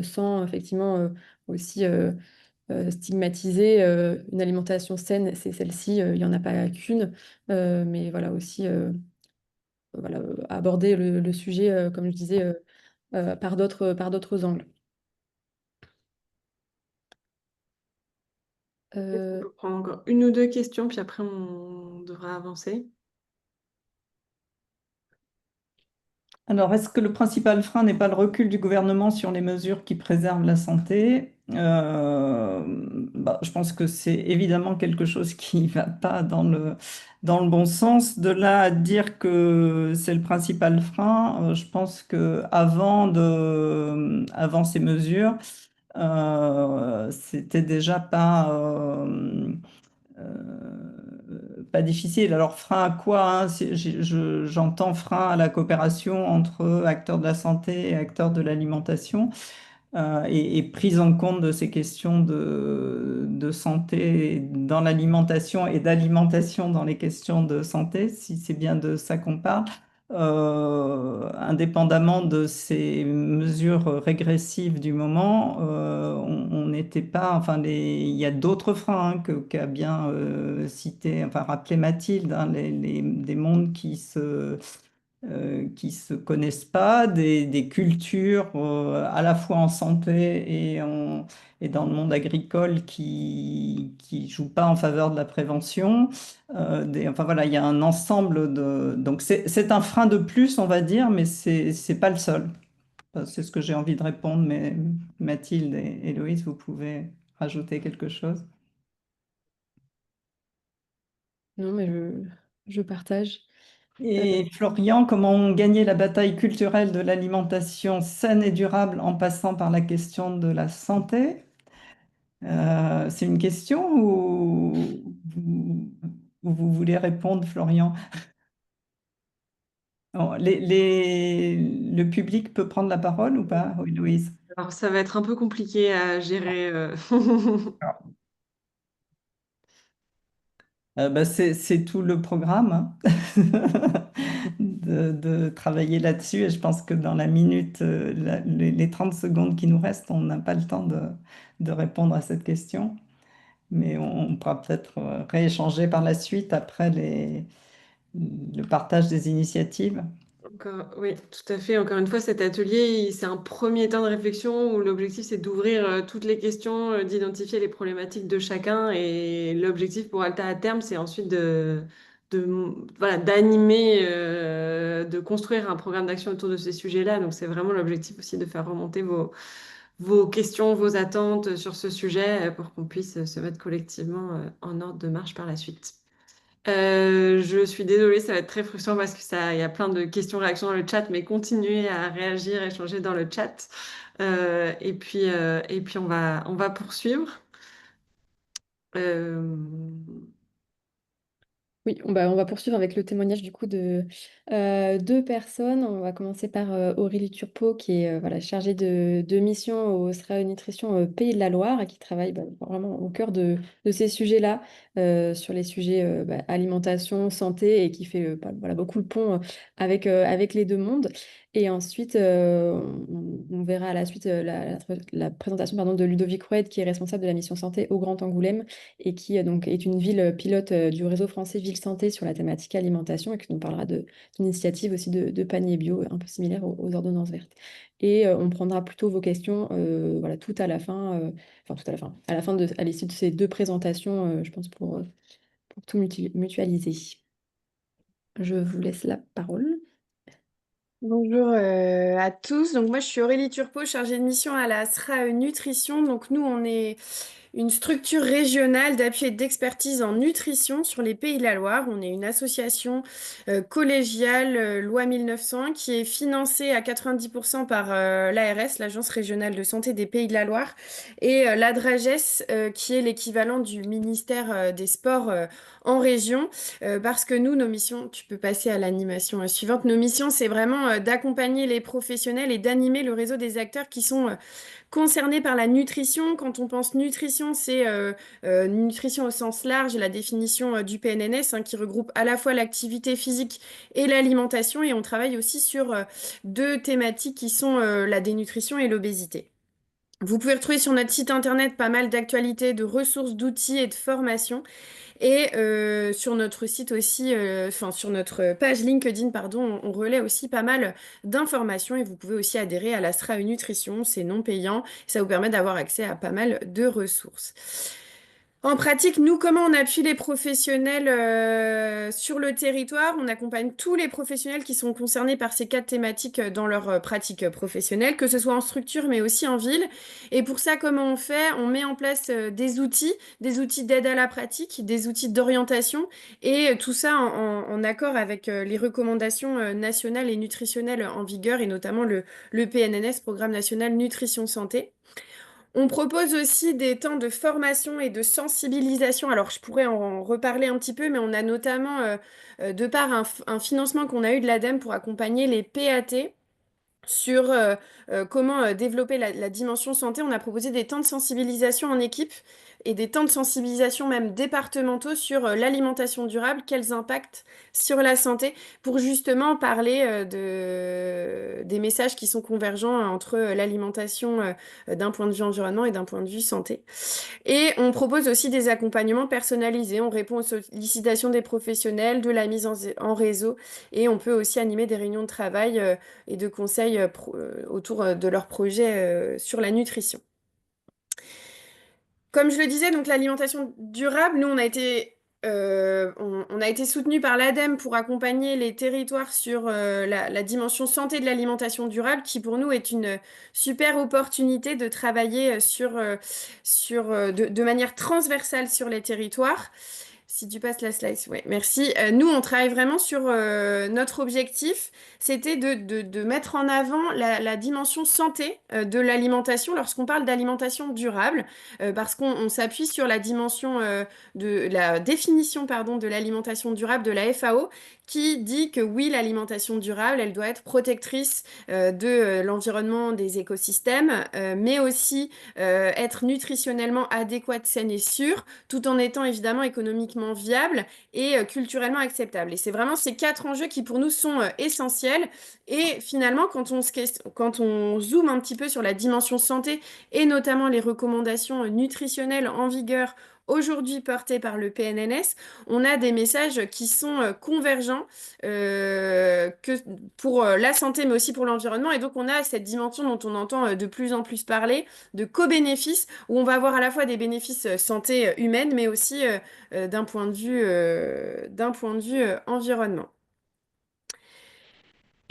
sans effectivement aussi stigmatiser une alimentation saine, c'est celle-ci, il n'y en a pas qu'une, mais voilà aussi voilà, aborder le sujet, comme je disais, par d'autres angles. Peut-être qu'on Euh, peut prendre encore une ou deux questions, puis après on devra avancer. Alors, est-ce que le principal frein n'est pas le recul du gouvernement sur les mesures qui préservent la santé? Bah, je pense que c'est évidemment quelque chose qui ne va pas dans le bon sens. De là à dire que c'est le principal frein, je pense que avant ces mesures, c'était déjà pas difficile. Alors, frein à quoi, hein? J'entends frein à la coopération entre acteurs de la santé et acteurs de l'alimentation, et prise en compte de ces questions de santé dans l'alimentation et d'alimentation dans les questions de santé, si c'est bien de ça qu'on parle. Indépendamment de ces mesures régressives du moment, on n'était pas, enfin, il y a d'autres freins, hein, qu'a bien cité, enfin rappelé Mathilde, hein, des mondes qui se connaissent pas, des cultures à la fois en santé et dans le monde agricole qui jouent pas en faveur de la prévention. Enfin voilà, il y a un ensemble de... Donc c'est un frein de plus, on va dire, mais c'est pas le seul. C'est ce que j'ai envie de répondre, mais Mathilde et Héloïse, vous pouvez rajouter quelque chose. non, mais je partage. Euh, Et Florian, comment gagner la bataille culturelle de l'alimentation saine et durable en passant par la question de la santé? C'est une question ou vous voulez répondre, Florian? Oh, le public peut prendre la parole ou pas? Oui, Louise. Alors ça va être un peu compliqué à gérer. Bah, c'est tout le programme, hein, de travailler là-dessus. Et je pense que dans la minute, les 30 secondes qui nous restent, on n'a pas le temps de répondre à cette question. Mais on pourra peut-être rééchanger par la suite après le partage des initiatives. Oui, tout à fait. Encore une fois, cet atelier, c'est un premier temps de réflexion où l'objectif, c'est d'ouvrir toutes les questions, d'identifier les problématiques de chacun. Et l'objectif pour Alta à terme, c'est ensuite de, voilà, d'animer, de construire un programme d'action autour de ces sujets-là. Donc, c'est vraiment l'objectif aussi de faire remonter vos questions, vos attentes sur ce sujet pour qu'on puisse se mettre collectivement en ordre de marche par la suite. Je suis désolée, ça va être très frustrant parce que il y a plein de questions, réactions dans le chat, mais continuez à réagir, échanger dans le chat. Et puis on va poursuivre. Euh, Oui, on va poursuivre avec le témoignage du coup de deux personnes. On va commencer par Aurélie Turpot, qui est voilà, chargée de mission au SRA Nutrition Pays de la Loire et qui travaille vraiment au cœur de ces sujets-là, sur les sujets alimentation, santé et qui fait voilà, beaucoup le pont avec les deux mondes. Et ensuite, on verra à la suite la présentation pardon, de Ludovic Roued, qui est responsable de la mission santé au Grand Angoulême et qui donc est une ville pilote du réseau français Ville Santé sur la thématique alimentation et qui nous parlera d'une initiative aussi de panier bio un peu similaire aux ordonnances vertes. Et on prendra plutôt vos questions voilà, tout à la fin, enfin tout à la fin à l'issue de ces deux présentations, je pense, pour tout mutualiser. Je vous laisse la parole. Bonjour à tous. Donc moi je suis Aurélie Turpot, chargée de mission à la SRA Nutrition. Donc nous on est une structure régionale d'appui et d'expertise en nutrition sur les Pays de la Loire. On est une association collégiale loi 1901 qui est financée à 90% par l'ARS, l'Agence régionale de santé des Pays de la Loire, et l'ADRAGES qui est l'équivalent du ministère des Sports en région. Parce que nous, nos missions, tu peux passer à l'animation suivante, nos missions, c'est vraiment d'accompagner les professionnels et d'animer le réseau des acteurs qui sont concernés par la nutrition. Quand on pense nutrition, c'est nutrition au sens large, la définition du PNNS, hein, qui regroupe à la fois l'activité physique et l'alimentation. Et on travaille aussi sur deux thématiques qui sont la dénutrition et l'obésité. Vous pouvez retrouver sur notre site internet pas mal d'actualités, de ressources, d'outils et de formations. Et sur notre site aussi, enfin sur notre page LinkedIn, pardon, on relaie aussi pas mal d'informations et vous pouvez aussi adhérer à l'Astra Nutrition, c'est non payant, ça vous permet d'avoir accès à pas mal de ressources. En pratique, nous, comment on appuie les professionnels sur le territoire? On accompagne tous les professionnels qui sont concernés par ces quatre thématiques dans leur pratique professionnelle, que ce soit en structure mais aussi en ville. Et pour ça, comment on fait? On met en place des outils d'aide à la pratique, des outils d'orientation et tout ça en accord avec les recommandations nationales et nutritionnelles en vigueur et notamment le PNNS, Programme national nutrition santé. On propose aussi des temps de formation et de sensibilisation. Alors, je pourrais en reparler un petit peu, mais on a notamment, de par un financement qu'on a eu de l'ADEME pour accompagner les PAT sur comment développer la dimension santé. On a proposé des temps de sensibilisation en équipe et des temps de sensibilisation même départementaux sur l'alimentation durable, quels impacts sur la santé, pour justement parler des messages qui sont convergents entre l'alimentation d'un point de vue environnement et d'un point de vue santé. Et on propose aussi des accompagnements personnalisés. On répond aux sollicitations des professionnels, de la mise en réseau, et on peut aussi animer des réunions de travail et de conseils autour de leurs projets sur la nutrition. Comme je le disais, donc l'alimentation durable, nous on a été soutenu par l'ADEME pour accompagner les territoires sur la dimension santé de l'alimentation durable, qui pour nous est une super opportunité de travailler de manière transversale sur les territoires. Si tu passes la slide, ouais, merci. Nous, on travaille vraiment sur notre objectif, c'était de mettre en avant la dimension santé de l'alimentation lorsqu'on parle d'alimentation durable, parce qu'on s'appuie sur la dimension de la définition, pardon, de l'alimentation durable de la FAO, qui dit que oui, l'alimentation durable, elle doit être protectrice de l'environnement, des écosystèmes, mais aussi être nutritionnellement adéquate, saine et sûre, tout en étant évidemment économiquement viable et culturellement acceptable. Et c'est vraiment ces quatre enjeux qui pour nous sont essentiels. Et finalement, quand on zoome un petit peu sur la dimension santé et notamment les recommandations nutritionnelles en vigueur aujourd'hui portées par le PNNS, on a des messages qui sont convergents que pour la santé mais aussi pour l'environnement. Et donc on a cette dimension dont on entend de plus en plus parler, de co-bénéfices, où on va avoir à la fois des bénéfices santé humaine, mais aussi d'un point de vue environnement.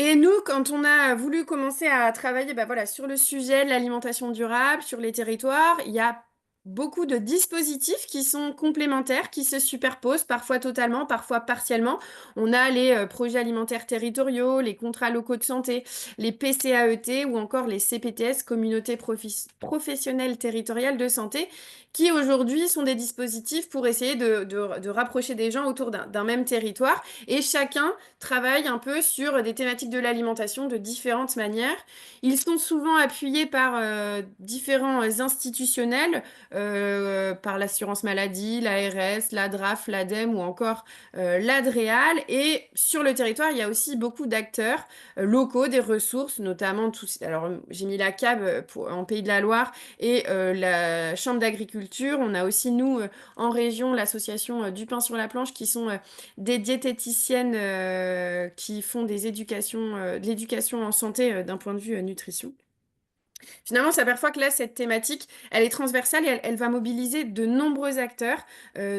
Et nous, quand on a voulu commencer à travailler voilà, sur le sujet de l'alimentation durable, sur les territoires, il y a beaucoup de dispositifs qui sont complémentaires, qui se superposent, parfois totalement, parfois partiellement. On a les projets alimentaires territoriaux, les contrats locaux de santé, les PCAET ou encore les CPTS, communautés professionnelles territoriales de santé, qui aujourd'hui sont des dispositifs pour essayer de rapprocher des gens autour d'un même territoire. Et chacun travaillent un peu sur des thématiques de l'alimentation de différentes manières. Ils sont souvent appuyés par différents institutionnels, par l'assurance maladie, l'ARS, la DRAF, l'ADEME ou encore l'ADREAL. Et sur le territoire, il y a aussi beaucoup d'acteurs locaux, des ressources, notamment tous. Alors, j'ai mis la CAB en Pays de la Loire et la Chambre d'agriculture. On a aussi, nous, en région, l'association du pain sur la planche, qui sont des diététiciennes qui font de l'éducation en santé d'un point de vue nutrition. Finalement, on s'aperçoit que là, cette thématique, elle est transversale et elle va mobiliser de nombreux acteurs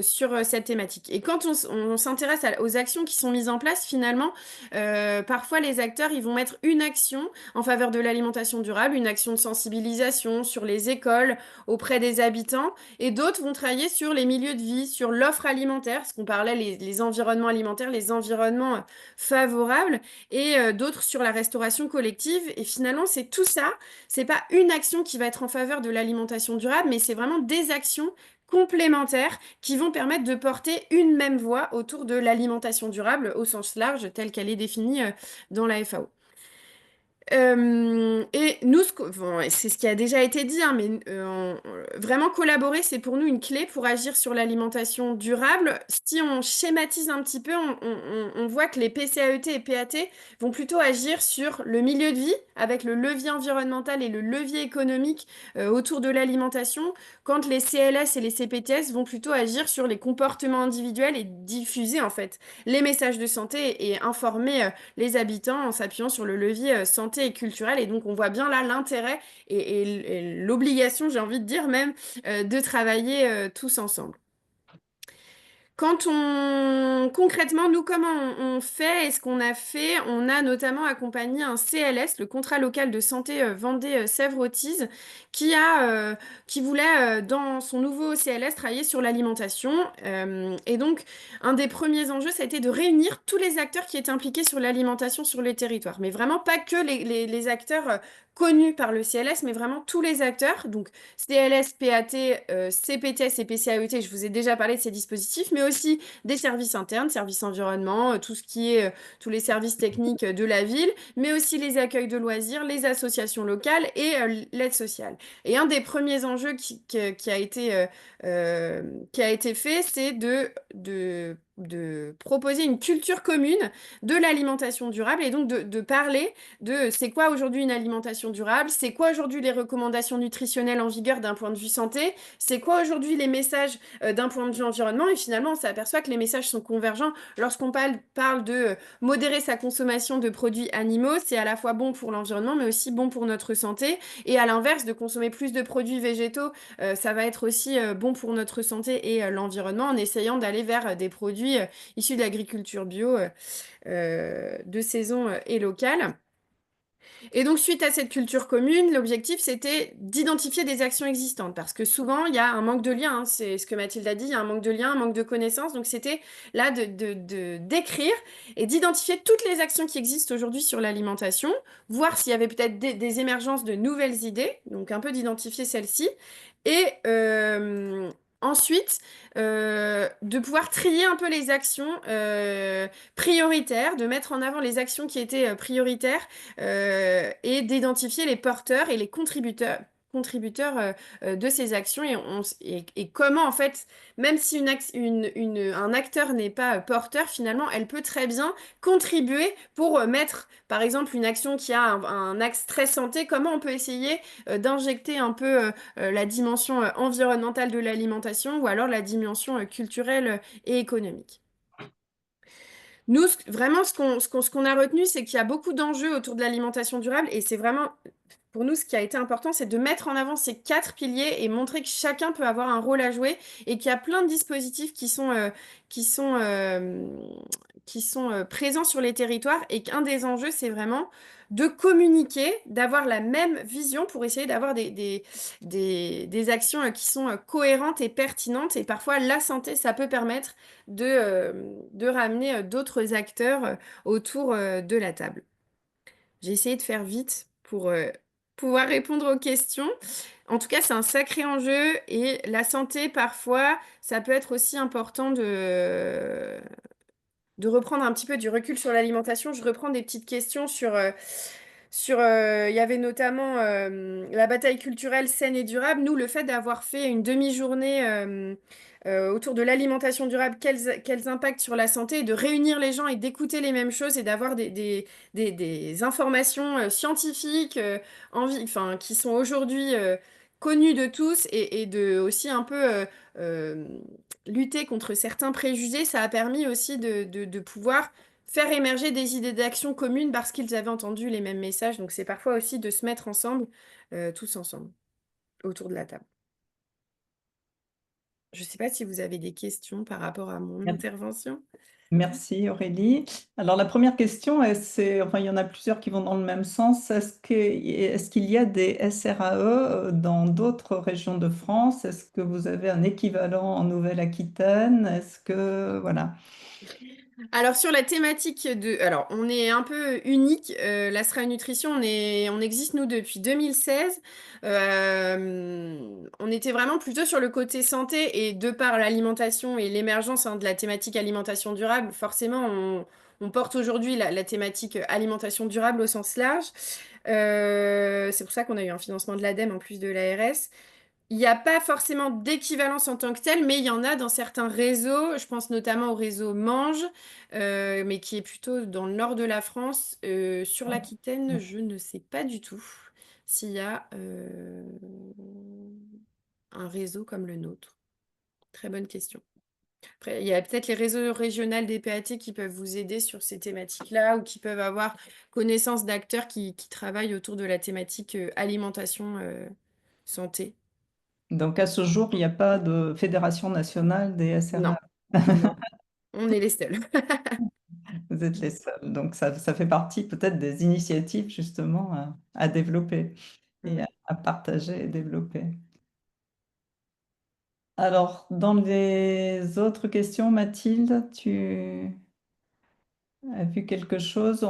sur cette thématique. Et quand on s'intéresse aux actions qui sont mises en place, finalement, parfois les acteurs, ils vont mettre une action en faveur de l'alimentation durable, une action de sensibilisation sur les écoles, auprès des habitants, et d'autres vont travailler sur les milieux de vie, sur l'offre alimentaire, ce qu'on parlait, les environnements alimentaires, les environnements favorables, et d'autres sur la restauration collective. Et finalement, c'est tout ça. C'est pas une action qui va être en faveur de l'alimentation durable, mais c'est vraiment des actions complémentaires qui vont permettre de porter une même voix autour de l'alimentation durable au sens large, telle qu'elle est définie dans la FAO. Et nous, bon, c'est ce qui a déjà été dit, hein, mais vraiment collaborer, c'est pour nous une clé pour agir sur l'alimentation durable. Si on schématise un petit peu, on voit que les PCAET et PAT vont plutôt agir sur le milieu de vie, avec le levier environnemental et le levier économique autour de l'alimentation, quand les CLS et les CPTS vont plutôt agir sur les comportements individuels et diffuser en fait les messages de santé et informer les habitants en s'appuyant sur le levier santé et culturel. Et donc, on voit bien là l'intérêt et l'obligation, j'ai envie de dire même, de travailler tous ensemble. Concrètement, nous, comment on fait et ce qu'on a fait, on a notamment accompagné un CLS, le contrat local de santé Vendée-Sèvres-Otise, qui voulait, dans son nouveau CLS, travailler sur l'alimentation. Et donc, un des premiers enjeux, ça a été de réunir tous les acteurs qui étaient impliqués sur l'alimentation sur les territoires. Mais vraiment pas que les acteurs connus par le CLS, mais vraiment tous les acteurs. Donc, CLS, PAT, CPTS et PCAET, je vous ai déjà parlé de ces dispositifs, mais aussi des services internes, services environnement, tout ce qui est tous les services techniques de la ville, mais aussi les accueils de loisirs, les associations locales et l'aide sociale. Et un des premiers enjeux qui a été fait, c'est de proposer une culture commune de l'alimentation durable et donc de parler de c'est quoi aujourd'hui une alimentation durable, c'est quoi aujourd'hui les recommandations nutritionnelles en vigueur d'un point de vue santé, c'est quoi aujourd'hui les messages d'un point de vue environnement. Et finalement, on s'aperçoit que les messages sont convergents. Lorsqu'on parle de modérer sa consommation de produits animaux, c'est à la fois bon pour l'environnement, mais aussi bon pour notre santé. Et à l'inverse, de consommer plus de produits végétaux, ça va être aussi bon pour notre santé et l'environnement, en essayant d'aller vers des produits issus de l'agriculture bio de saison et locale. Et donc, suite à cette culture commune, l'objectif, c'était d'identifier des actions existantes. Parce que souvent, il y a un manque de lien, hein, c'est ce que Mathilde a dit, il y a un manque de lien, un manque de connaissances. Donc, c'était là d'écrire et d'identifier toutes les actions qui existent aujourd'hui sur l'alimentation, voir s'il y avait peut-être des émergences de nouvelles idées, donc un peu d'identifier celles-ci. Et ensuite, de pouvoir trier un peu les actions prioritaires, de mettre en avant les actions qui étaient prioritaires et d'identifier les porteurs et les contributeurs de ces actions et comment en fait, même si un acteur n'est pas porteur, finalement, elle peut très bien contribuer pour mettre, par exemple, une action qui a un axe très santé, comment on peut essayer d'injecter un peu la dimension environnementale de l'alimentation ou alors la dimension culturelle et économique. Nous, vraiment, ce qu'on a retenu, c'est qu'il y a beaucoup d'enjeux autour de l'alimentation durable et c'est vraiment pour nous, ce qui a été important, c'est de mettre en avant ces 4 piliers et montrer que chacun peut avoir un rôle à jouer et qu'il y a plein de dispositifs qui sont, euh, qui sont présents sur les territoires et qu'un des enjeux, c'est vraiment de communiquer, d'avoir la même vision pour essayer d'avoir des actions qui sont cohérentes et pertinentes. Et parfois, la santé, ça peut permettre de ramener d'autres acteurs autour de la table. J'ai essayé de faire vite pour pouvoir répondre aux questions. En tout cas, c'est un sacré enjeu et la santé, parfois, ça peut être aussi important de reprendre un petit peu du recul sur l'alimentation. Je reprends des petites questions il y avait notamment la bataille culturelle saine et durable. Nous, le fait d'avoir fait une demi-journée autour de l'alimentation durable, quels impacts sur la santé, et de réunir les gens et d'écouter les mêmes choses et d'avoir des informations scientifiques enfin, qui sont aujourd'hui connues de tous et de aussi un peu euh, lutter contre certains préjugés, ça a permis aussi de pouvoir faire émerger des idées d'action communes parce qu'ils avaient entendu les mêmes messages. Donc c'est parfois aussi de se mettre ensemble, tous ensemble, autour de la table. Je ne sais pas si vous avez des questions par rapport à mon intervention. Merci Aurélie. Alors la première question, enfin, il y en a plusieurs qui vont dans le même sens. Est-ce qu'il y a des SRAE dans d'autres régions de France? Est-ce que vous avez un équivalent en Nouvelle-Aquitaine? Est-ce que, voilà. Alors sur la thématique Alors on est un peu unique, la Sra Nutrition, on existe nous depuis 2016. On était vraiment plutôt sur le côté santé et de par l'alimentation et l'émergence de la thématique alimentation durable, forcément on porte aujourd'hui la thématique alimentation durable au sens large. C'est pour ça qu'on a eu un financement de l'ADEME en plus de l'ARS. Il n'y a pas forcément d'équivalence en tant que tel, mais il y en a dans certains réseaux. Je pense notamment au réseau Mange, mais qui est plutôt dans le nord de la France. Sur l'Aquitaine, je ne sais pas du tout s'il y a un réseau comme le nôtre. Très bonne question. Après, il y a peut-être les réseaux régionaux des PAT qui peuvent vous aider sur ces thématiques-là ou qui peuvent avoir connaissance d'acteurs qui travaillent autour de la thématique alimentation, santé. Donc à ce jour, il n'y a pas de fédération nationale des Non, SRAE. non. On est les seuls. Vous êtes les seuls. Donc ça fait partie peut-être des initiatives justement à développer et à partager et développer. Alors, dans les autres questions, Mathilde, tu as vu quelque chose?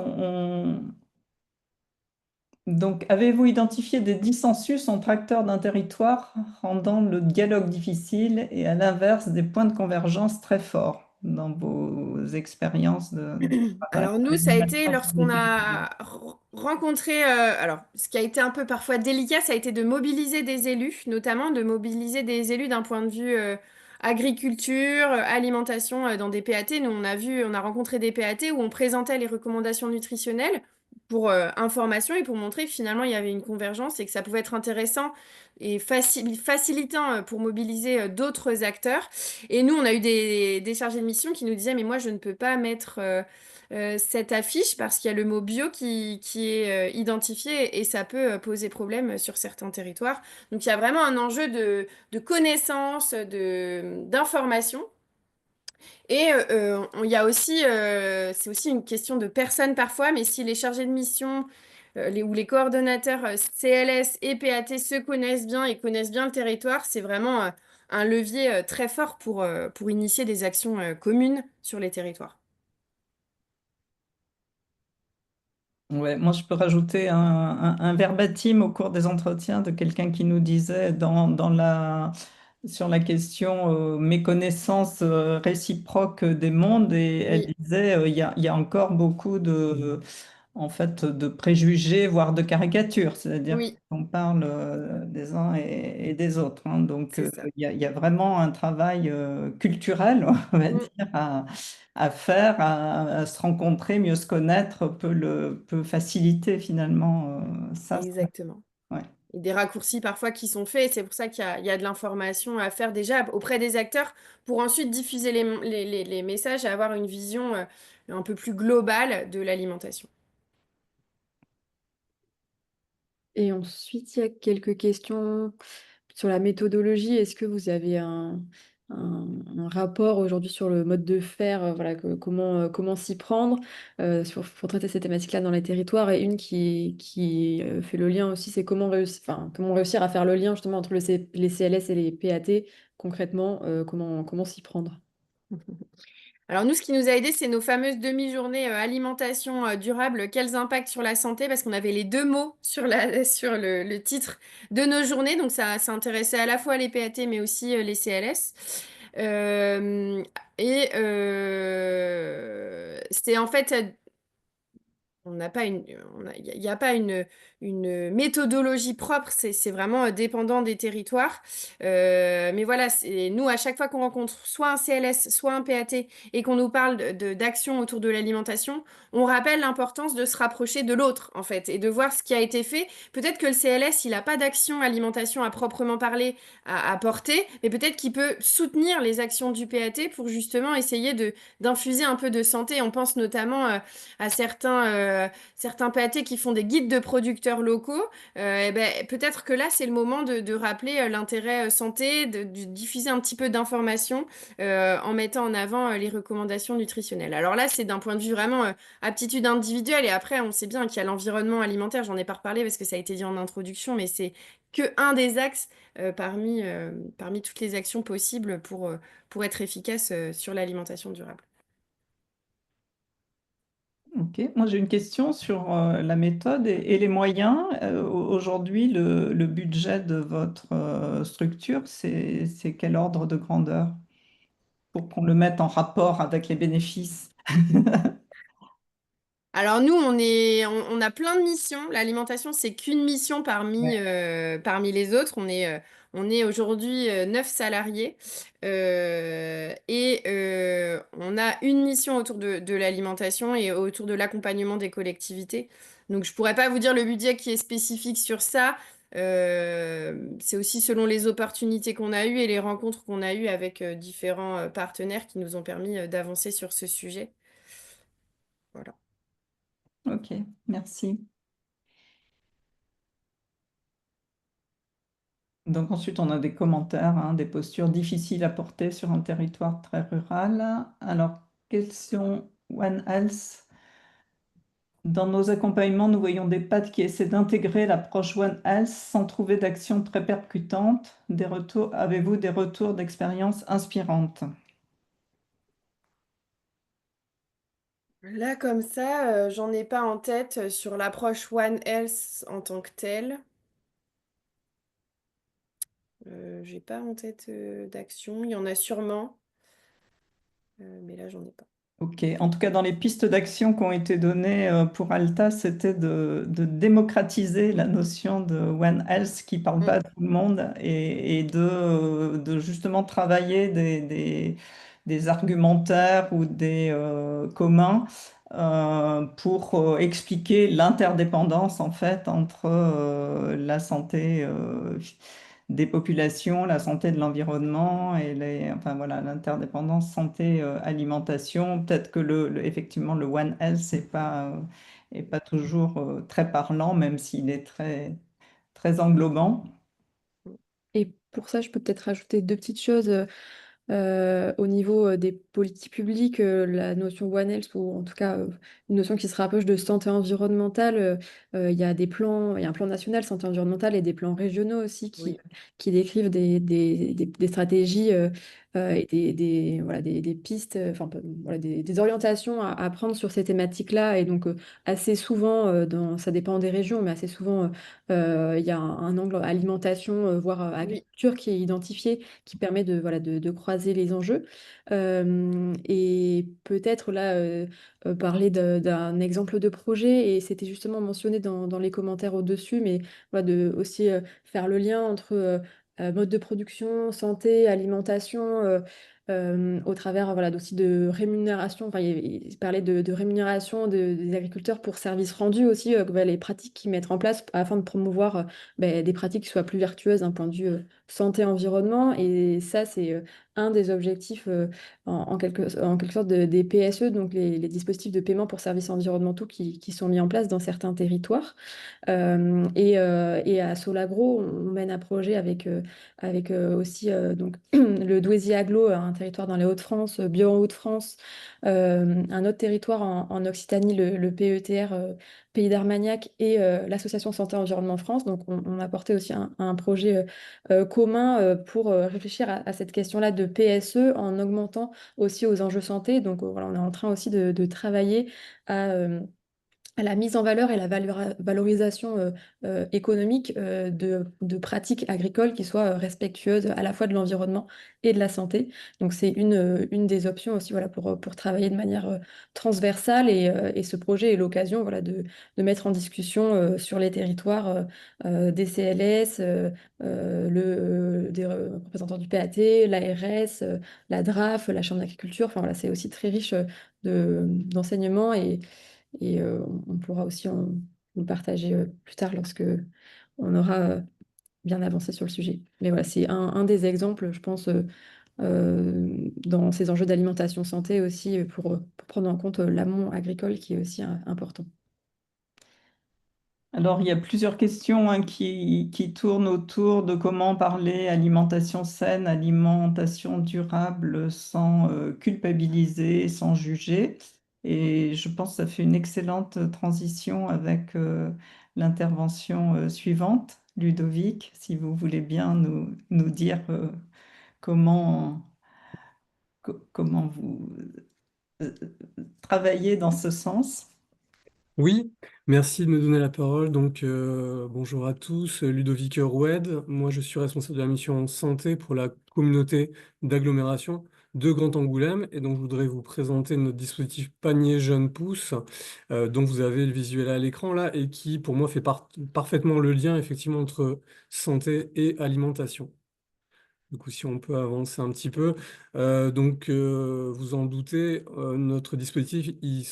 Donc, avez-vous identifié des dissensus entre acteurs d'un territoire rendant le dialogue difficile et à l'inverse des points de convergence très forts dans vos expériences de travail Alors nous, avec ça a des été acteurs lorsqu'on des territoires? a rencontré, alors ce qui a été un peu parfois délicat, ça a été de mobiliser des élus, notamment de mobiliser des élus d'un point de vue agriculture, alimentation dans des PAT. Nous, on a rencontré des PAT où on présentait les recommandations nutritionnelles pour information et pour montrer que finalement il y avait une convergence et que ça pouvait être intéressant et facilitant pour mobiliser d'autres acteurs. Et nous, on a eu des chargés de mission qui nous disaient, mais moi, je ne peux pas mettre cette affiche parce qu'il y a le mot bio qui est identifié et ça peut poser problème sur certains territoires. Donc il y a vraiment un enjeu de connaissance, d'information. Et il y a aussi, c'est aussi une question de personnes parfois, mais si les chargés de mission ou les coordonnateurs CLS et PAT se connaissent bien et connaissent bien le territoire, c'est vraiment un levier très fort pour initier des actions communes sur les territoires. Ouais, moi, je peux rajouter un verbatim au cours des entretiens de quelqu'un qui nous disait sur la question méconnaissance réciproque des mondes, et elle Oui, disait il y a encore beaucoup en fait, de préjugés, voire de caricatures, c'est-à-dire oui, qu'on parle des uns et des autres, hein. Donc, c'est ça. il y a vraiment un travail culturel, on va Mm, dire, à faire, à se rencontrer, mieux se connaître, peut faciliter finalement ça. exactement. Ouais. Et des raccourcis parfois qui sont faits. C'est pour ça qu'il y a de l'information à faire déjà auprès des acteurs pour ensuite diffuser les messages et avoir une vision un peu plus globale de l'alimentation. Et ensuite, il y a quelques questions sur la méthodologie. Est-ce que vous avez un rapport aujourd'hui sur le mode de faire, voilà, comment s'y prendre pour traiter ces thématiques-là dans les territoires? Et une qui fait le lien aussi, c'est comment réussir à faire le lien justement entre les CLS et les PAT, concrètement, comment s'y prendre? Alors nous, ce qui nous a aidé, c'est nos fameuses demi-journées alimentation durable. Quels impacts sur la santé? Parce qu'on avait les deux mots sur sur le titre de nos journées. Donc ça intéressait à la fois les PAT, mais aussi les CLS. Euh, C'était en fait on n'a pas il y a pas une méthodologie propre, c'est vraiment dépendant des territoires. Mais voilà, nous, à chaque fois qu'on rencontre soit un CLS, soit un PAT, et qu'on nous parle d'actions autour de l'alimentation, on rappelle l'importance de se rapprocher de l'autre, en fait, et de voir ce qui a été fait. Peut-être que le CLS, il n'a pas d'action alimentation à proprement parler à porter, mais peut-être qu'il peut soutenir les actions du PAT pour justement essayer d'infuser un peu de santé. On pense notamment à certains PAT qui font des guides de producteurs locaux, eh ben, peut-être que là, c'est le moment de rappeler l'intérêt santé, de diffuser un petit peu d'informations en mettant en avant les recommandations nutritionnelles. Alors là, c'est d'un point de vue vraiment aptitude individuelle. Et après, on sait bien qu'il y a l'environnement alimentaire. J'en ai pas reparlé parce que ça a été dit en introduction, mais c'est que un des axes parmi toutes les actions possibles pour être efficace sur l'alimentation durable. Ok, moi j'ai une question sur la méthode et les moyens. Aujourd'hui, le budget de votre structure, c'est quel ordre de grandeur pour qu'on le mette en rapport avec les bénéfices? Alors nous, on a plein de missions. L'alimentation, c'est qu'une mission Ouais. parmi les autres. On est aujourd'hui 9 salariés on a une mission autour de l'alimentation et autour de l'accompagnement des collectivités. Donc je pourrais pas vous dire le budget qui est spécifique sur ça. C'est aussi selon les opportunités qu'on a eues et les rencontres qu'on a eues avec différents partenaires qui nous ont permis d'avancer sur ce sujet. Voilà. Ok, merci. Donc ensuite, on a des commentaires, hein, des postures difficiles à porter sur un territoire très rural. Alors, question One Health. Dans nos accompagnements, nous voyons des pattes qui essaient d'intégrer l'approche One Health sans trouver d'action très percutante. Avez-vous des retours d'expérience inspirantes? Là, comme ça, j'en ai pas en tête sur l'approche One Health en tant que telle. J'ai pas en tête d'action. Il y en a sûrement, mais là, j'en ai pas. Ok. En tout cas, dans les pistes d'action qui ont été données pour Alta, c'était de démocratiser la notion de One Health qui parle pas Mm. à tout le monde et de justement travailler des argumentaires ou des communs pour expliquer l'interdépendance en fait entre la santé des populations, la santé de l'environnement et enfin voilà, l'interdépendance santé-alimentation. Peut-être que effectivement le One Health est pas toujours très parlant, même s'il est très englobant. Et pour ça, je peux peut-être rajouter deux petites choses. Au niveau des politiques publiques, la notion One Health, ou en tout cas une notion qui se rapproche de santé environnementale, il y a il y a un plan national santé environnementale et des plans régionaux aussi Oui, qui décrivent des stratégies et voilà, des pistes, enfin voilà, des orientations à prendre sur ces thématiques-là. Et donc assez souvent, ça dépend des régions, mais assez souvent, il y a un angle alimentation, voire oui. agriculture qui est identifié qui permet voilà, de croiser les enjeux. Et peut-être là, parler d'un exemple de projet, et c'était justement mentionné dans les commentaires au-dessus, mais voilà, de aussi faire le lien entre mode de production, santé, alimentation. au travers voilà, aussi de rémunération. Enfin, il parlait de rémunération des agriculteurs pour services rendus aussi, les pratiques qu'ils mettent en place afin de promouvoir des pratiques qui soient plus vertueuses d'un point de vue santé-environnement. Et ça, c'est un des objectifs en quelque sorte des PSE, donc les dispositifs de paiement pour services environnementaux qui sont mis en place dans certains territoires. Et à Solagro, on mène un projet avec aussi donc, le Douaisis Agglo, un territoire dans les Hauts-de-France, Bio en Hauts-de-France, un autre territoire en Occitanie, le PETR, Pays d'Armagnac, et l'Association Santé Environnement France. Donc on a porté aussi un projet commun pour réfléchir à cette question-là de PSE en augmentant aussi aux enjeux santé. Donc voilà, on est en train aussi de travailler à la mise en valeur et la valorisation économique de pratiques agricoles qui soient respectueuses à la fois de l'environnement et de la santé. Donc c'est une des options aussi voilà, pour travailler de manière transversale et ce projet est l'occasion voilà, de mettre en discussion sur les territoires des CLS, des représentants du PAT, l'ARS, la DRAF, la Chambre d'agriculture. Enfin voilà, c'est aussi très riche d'enseignements et on pourra aussi le partager plus tard lorsque on aura bien avancé sur le sujet. Mais voilà, c'est un des exemples, je pense, dans ces enjeux d'alimentation santé aussi, pour prendre en compte l'amont agricole qui est aussi important. Alors, il y a plusieurs questions hein, qui tournent autour de comment parler alimentation saine, alimentation durable sans culpabiliser, sans juger. Et je pense que ça fait une excellente transition avec l'intervention suivante. Ludovic, si vous voulez bien nous dire comment, comment vous euh, travaillez dans ce sens. Oui, merci de me donner la parole. Donc, bonjour à tous, Ludovic Roued. Moi, je suis responsable de la mission santé pour la communauté d'agglomération de Grand Angoulême. Et donc, je voudrais vous présenter notre dispositif panier jeunes pousses, dont vous avez le visuel à l'écran là, et qui, pour moi, fait parfaitement le lien effectivement entre santé et alimentation. Du coup, si on peut avancer un petit peu. Vous en doutez, notre dispositif, il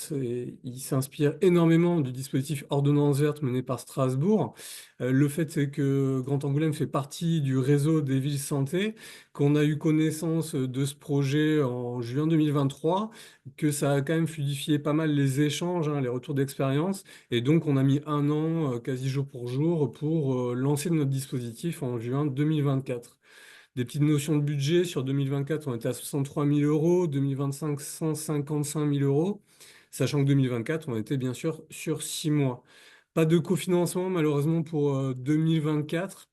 s'inspire énormément du dispositif Ordonnance verte mené par Strasbourg. Le fait, c'est que Grand Angoulême fait partie du réseau des villes santé, qu'on a eu connaissance de ce projet en juin 2023, que ça a quand même fluidifié pas mal les échanges, hein, les retours d'expérience. Et donc, on a mis un an, quasi jour pour jour, pour lancer notre dispositif en juin 2024. Des petites notions de budget sur 2024, on était à 63 000 euros, 2025, 155 000 euros, sachant que 2024, on était bien sûr sur 6 mois. Pas de cofinancement malheureusement pour 2024.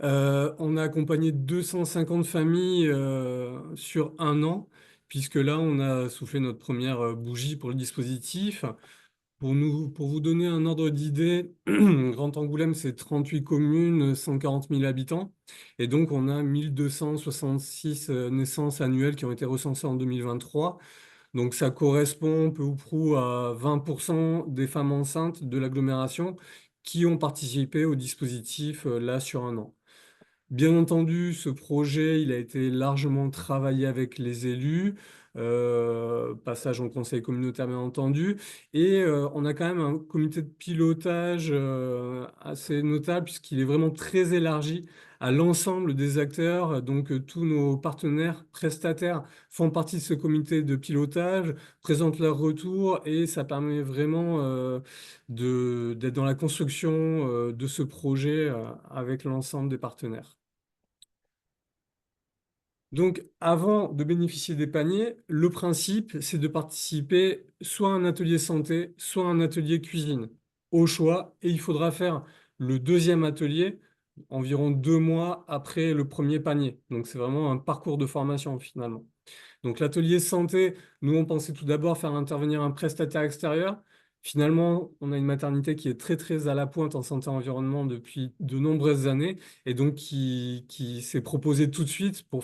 On a accompagné 250 familles sur un an, puisque là, on a soufflé notre première bougie pour le dispositif. Pour vous donner un ordre d'idée, Grand Angoulême, c'est 38 communes, 140 000 habitants. Et donc, on a 1266 naissances annuelles qui ont été recensées en 2023. Donc, ça correspond peu ou prou à 20% des femmes enceintes de l'agglomération qui ont participé au dispositif là sur un an. Bien entendu, ce projet, il a été largement travaillé avec les élus, passage en conseil communautaire bien entendu, et on a quand même un comité de pilotage assez notable puisqu'il est vraiment très élargi à l'ensemble des acteurs. Donc tous nos partenaires prestataires font partie de ce comité de pilotage, présentent leurs retours et ça permet vraiment d'être dans la construction de ce projet avec l'ensemble des partenaires. Donc, avant de bénéficier des paniers, le principe, c'est de participer soit à un atelier santé, soit à un atelier cuisine, au choix. Et il faudra faire le deuxième atelier environ 2 mois après le premier panier. Donc, c'est vraiment un parcours de formation finalement. Donc, l'atelier santé, nous, on pensait tout d'abord faire intervenir un prestataire extérieur Finalement, on a une maternité qui est très très à la pointe en santé environnement depuis de nombreuses années et donc qui s'est proposée tout de suite pour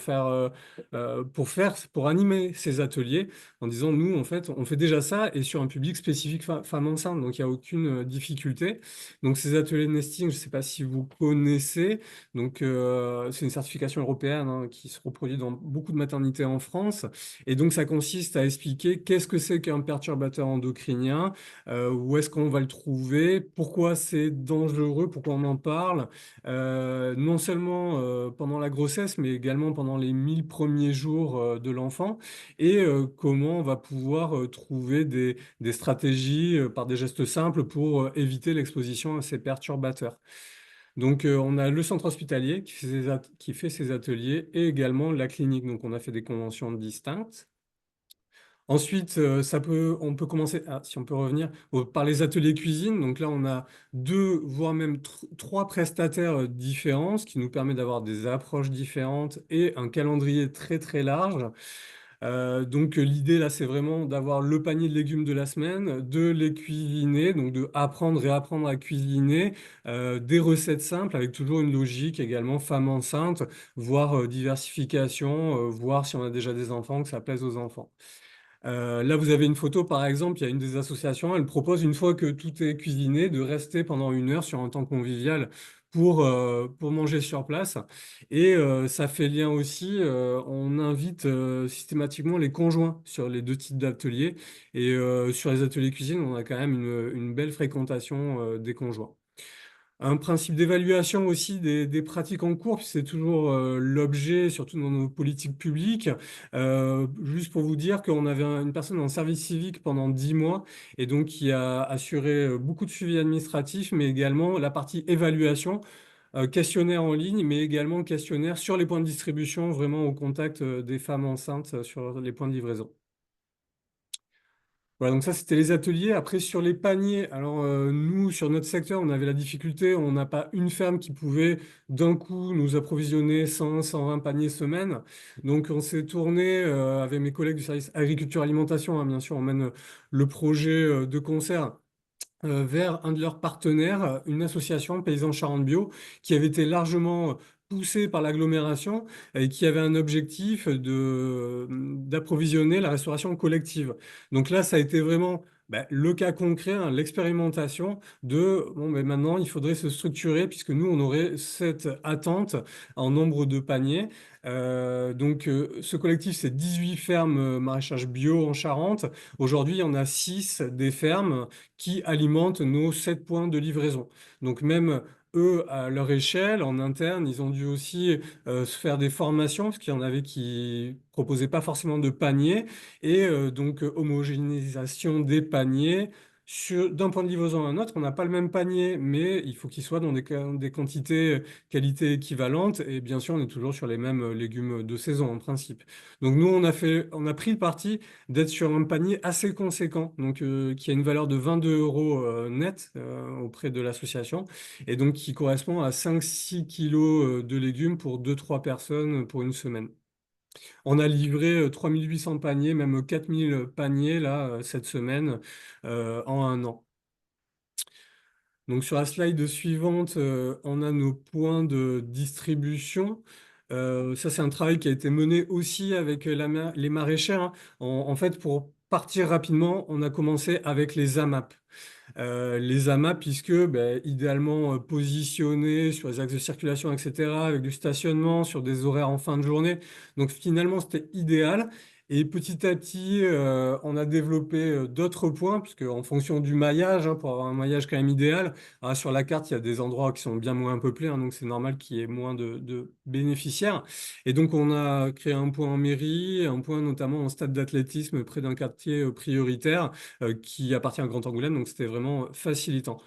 animer ces ateliers en disant nous en fait on fait déjà ça et sur un public spécifique femme enceinte donc il n'y a aucune difficulté. Donc ces ateliers de nesting, je ne sais pas si vous connaissez, donc c'est une certification européenne hein, qui se reproduit dans beaucoup de maternités en France et donc ça consiste à expliquer qu'est-ce que c'est qu'un perturbateur endocrinien, où est-ce qu'on va le trouver, pourquoi c'est dangereux, pourquoi on en parle, non seulement pendant la grossesse, mais également pendant les 1000 premiers jours de l'enfant, et comment on va pouvoir trouver des stratégies par des gestes simples pour éviter l'exposition à ces perturbateurs. Donc, on a le centre hospitalier qui fait ces ateliers et également la clinique. Donc, on a fait des conventions distinctes. Ensuite, on peut commencer, si on peut revenir, par les ateliers cuisine. Donc là, on a deux, voire même trois prestataires différents, ce qui nous permet d'avoir des approches différentes et un calendrier très très large. Donc l'idée là, c'est vraiment d'avoir le panier de légumes de la semaine, de les cuisiner, donc de apprendre et apprendre à cuisiner, des recettes simples avec toujours une logique également femme enceinte, voire diversification, voir si on a déjà des enfants, que ça plaise aux enfants. Là, vous avez une photo, par exemple, il y a une des associations, elle propose, une fois que tout est cuisiné, de rester pendant 1 heure sur un temps convivial pour manger sur place. Et ça fait lien aussi, on invite systématiquement les conjoints sur les deux types d'ateliers. Et sur les ateliers cuisine, on a quand même une belle fréquentation des conjoints. Un principe d'évaluation aussi des pratiques en cours, puis c'est toujours l'objet, surtout dans nos politiques publiques. Juste pour vous dire qu'on avait une personne en service civique pendant 10 mois et donc qui a assuré beaucoup de suivi administratif, mais également la partie évaluation, questionnaire en ligne, mais également questionnaire sur les points de distribution, vraiment au contact des femmes enceintes sur les points de livraison. Voilà, donc ça, c'était les ateliers. Après, sur les paniers, alors nous, sur notre secteur, on avait la difficulté, on n'a pas une ferme qui pouvait d'un coup nous approvisionner 100, 120 paniers semaine. Donc, on s'est tourné avec mes collègues du service agriculture-alimentation, hein, bien sûr, on mène le projet de concert vers un de leurs partenaires, une association Paysans Charente Bio, qui avait été largement poussée par l'agglomération et qui avait un objectif d'approvisionner la restauration collective. Donc là, ça a été vraiment le cas concret, hein, l'expérimentation de, bon, ben maintenant, il faudrait se structurer puisque nous, on aurait cette attente en nombre de paniers. Donc, ce collectif, c'est 18 fermes maraîchage bio en Charente. Aujourd'hui, il y en a 6 des fermes qui alimentent nos 7 points de livraison. Donc même eux, à leur échelle, en interne, ils ont dû aussi se faire des formations, parce qu'il y en avait qui proposaient pas forcément de panier, et donc homogénéisation des paniers. D'un point de livraison à un autre, on n'a pas le même panier, mais il faut qu'il soit dans des quantités, qualité équivalentes, et bien sûr, on est toujours sur les mêmes légumes de saison en principe. Donc nous, on a pris le parti d'être sur un panier assez conséquent, donc qui a une valeur de 22 euros net auprès de l'association, et donc qui correspond à 5-6 kilos de légumes pour 2-3 personnes pour une semaine. On a livré 3800 paniers, même 4000 paniers là, cette semaine, en un an. Donc sur la slide suivante, on a nos points de distribution. Ça, c'est un travail qui a été mené aussi avec les maraîchères, hein. En fait, pour partir rapidement, on a commencé avec les AMAP. Les amas, puisque idéalement positionnés sur les axes de circulation, etc., avec du stationnement, sur des horaires en fin de journée. Donc finalement, c'était idéal. Et petit à petit, on a développé d'autres points, puisque en fonction du maillage, hein, pour avoir un maillage quand même idéal, sur la carte, il y a des endroits qui sont bien moins peuplés, hein, donc c'est normal qu'il y ait moins de bénéficiaires. Et donc, on a créé un point en mairie, un point notamment en stade d'athlétisme près d'un quartier prioritaire qui appartient à Grand Angoulême, donc c'était vraiment facilitant.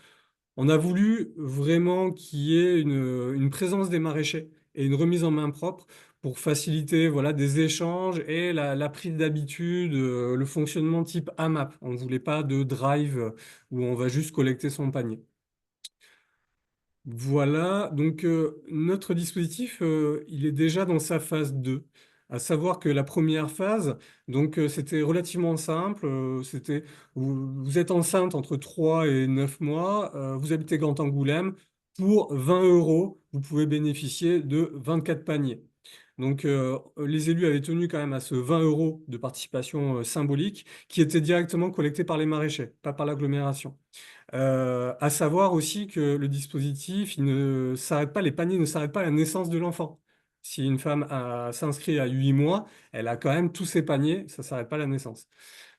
On a voulu vraiment qu'il y ait une présence des maraîchers et une remise en main propre pour faciliter voilà, des échanges et la prise d'habitude, le fonctionnement type AMAP. On ne voulait pas de drive où on va juste collecter son panier. Voilà, donc notre dispositif, il est déjà dans sa phase 2. À savoir que la première phase, donc c'était relativement simple. C'était vous êtes enceinte entre 3 et 9 mois, vous habitez Grand Angoulême. Pour 20 euros, vous pouvez bénéficier de 24 paniers. Donc, les élus avaient tenu quand même à ce 20 euros de participation symbolique qui était directement collecté par les maraîchers, pas par l'agglomération. À savoir aussi que le dispositif, il ne s'arrête pas, les paniers ne s'arrêtent pas à la naissance de l'enfant. Si une femme s'inscrit à 8 mois, elle a quand même tous ses paniers, ça ne s'arrête pas à la naissance.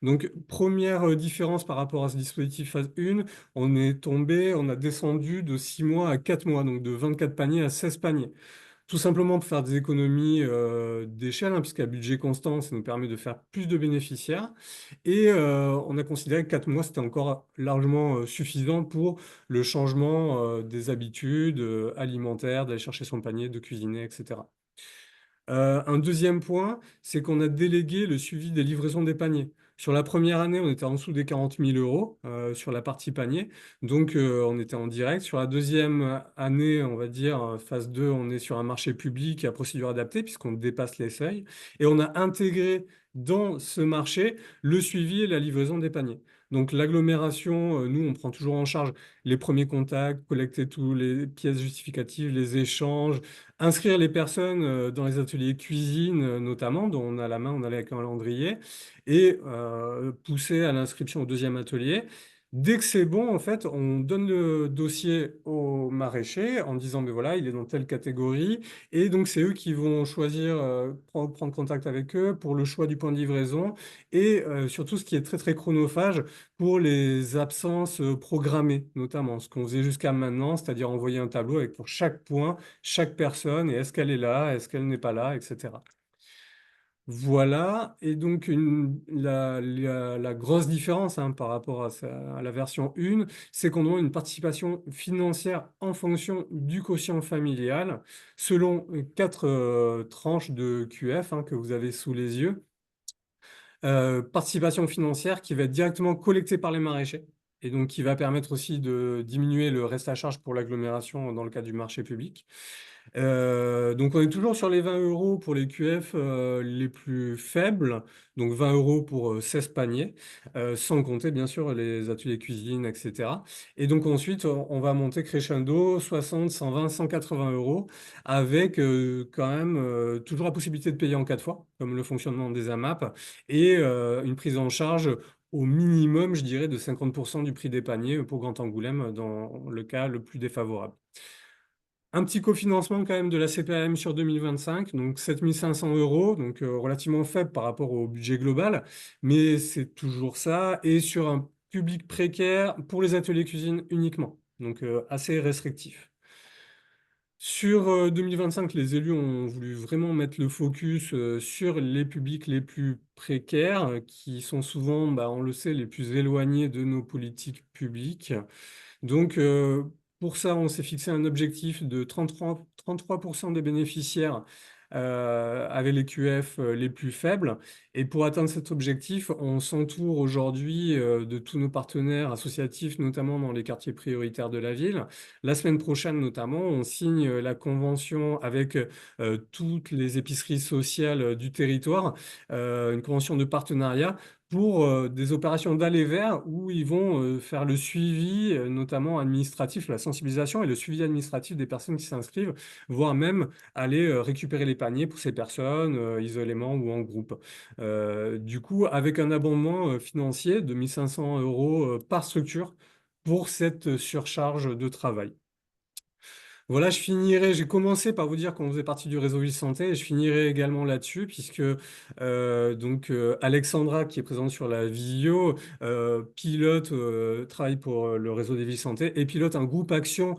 Donc, première différence par rapport à ce dispositif phase 1, on a descendu de 6 mois à 4 mois, donc de 24 paniers à 16 paniers. Tout simplement pour faire des économies d'échelle, hein, puisqu'à budget constant, ça nous permet de faire plus de bénéficiaires. Et on a considéré que 4 mois, c'était encore largement suffisant pour le changement des habitudes alimentaires, d'aller chercher son panier, de cuisiner, etc. Un deuxième point, c'est qu'on a délégué le suivi des livraisons des paniers. Sur la première année, on était en dessous des 40 000 euros sur la partie panier, donc on était en direct. Sur la deuxième année, on va dire, phase 2, on est sur un marché public à procédure adaptée puisqu'on dépasse les seuils. Et on a intégré dans ce marché le suivi et la livraison des paniers. Donc l'agglomération, nous, on prend toujours en charge les premiers contacts, collecter toutes les pièces justificatives, les échanges, inscrire les personnes dans les ateliers cuisine, notamment, dont on a la main, on a les calendriers, et pousser à l'inscription au deuxième atelier. Dès que c'est bon, en fait, on donne le dossier aux maraîchers en disant, ben voilà, il est dans telle catégorie, et donc c'est eux qui vont choisir, prendre contact avec eux pour le choix du point de livraison, et surtout ce qui est très très chronophage pour les absences programmées, notamment, ce qu'on faisait jusqu'à maintenant, c'est-à-dire envoyer un tableau avec pour chaque point chaque personne et est-ce qu'elle est là, est-ce qu'elle n'est pas là, etc. Voilà, et donc la grosse différence hein, par rapport à la version 1, c'est qu'on a une participation financière en fonction du quotient familial, selon 4 tranches de QF hein, que vous avez sous les yeux. Participation financière qui va être directement collectée par les maraîchers et donc qui va permettre aussi de diminuer le reste à charge pour l'agglomération dans le cadre du marché public. Donc on est toujours sur les 20 euros pour les QF les plus faibles, donc 20 euros pour 16 paniers, sans compter bien sûr les ateliers cuisine, etc. Et donc ensuite on va monter crescendo 60, 120, 180 euros avec quand même toujours la possibilité de payer en 4 fois, comme le fonctionnement des AMAP, et une prise en charge au minimum, je dirais, de 50% du prix des paniers pour Grand Angoulême dans le cas le plus défavorable. Un petit cofinancement quand même de la CPAM sur 2025, donc 7 500 euros, donc relativement faible par rapport au budget global, mais c'est toujours ça, et sur un public précaire pour les ateliers cuisine uniquement, donc assez restrictif. Sur 2025, les élus ont voulu vraiment mettre le focus sur les publics les plus précaires, qui sont souvent, bah, on le sait, les plus éloignés de nos politiques publiques. Donc, pour ça, on s'est fixé un objectif de 33% des bénéficiaires avec les QF les plus faibles. Et pour atteindre cet objectif, on s'entoure aujourd'hui de tous nos partenaires associatifs, notamment dans les quartiers prioritaires de la ville. La semaine prochaine, notamment, on signe la convention avec toutes les épiceries sociales du territoire, une convention de partenariat pour des opérations d'aller vers où ils vont faire le suivi, notamment administratif, la sensibilisation et le suivi administratif des personnes qui s'inscrivent, voire même aller récupérer les paniers pour ces personnes, isolément ou en groupe. Du coup, avec un abondement financier de 1 500 euros par structure pour cette surcharge de travail. Voilà, j'ai commencé par vous dire qu'on faisait partie du réseau Ville Santé et je finirai également là-dessus puisque Alexandra, qui est présente sur la vidéo, travaille pour le réseau des villes santé et pilote un groupe action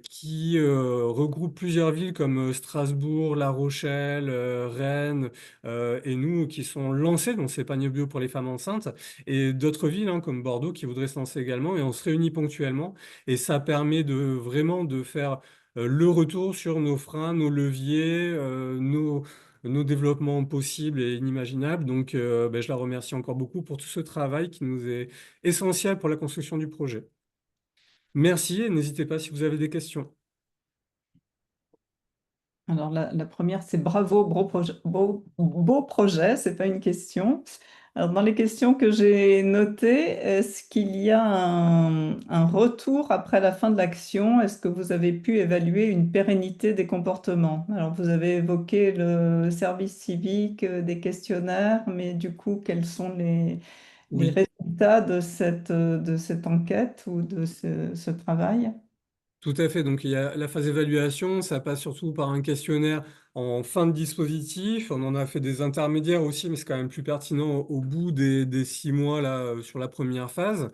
qui regroupe plusieurs villes comme Strasbourg, La Rochelle, Rennes et nous qui sont lancés dans ces paniers bio pour les femmes enceintes et d'autres villes hein, comme Bordeaux qui voudraient se lancer également et on se réunit ponctuellement et ça permet de vraiment de faire le retour sur nos freins, nos leviers, nos développements possibles et inimaginables. Donc, je la remercie encore beaucoup pour tout ce travail qui nous est essentiel pour la construction du projet. Merci et n'hésitez pas si vous avez des questions. Alors, la première, c'est bravo, beau projet, c'est pas une question. Alors, dans les questions que j'ai notées, est-ce qu'il y a un retour après la fin de l'action? Est-ce que vous avez pu évaluer une pérennité des comportements? Alors, vous avez évoqué le service civique, des questionnaires, mais du coup, quels sont les Oui. résultats de cette enquête ou de ce travail? Tout à fait. Donc, il y a la phase évaluation, ça passe surtout par un questionnaire en fin de dispositif. On en a fait des intermédiaires aussi, mais c'est quand même plus pertinent au bout des 6 mois là, sur la première phase.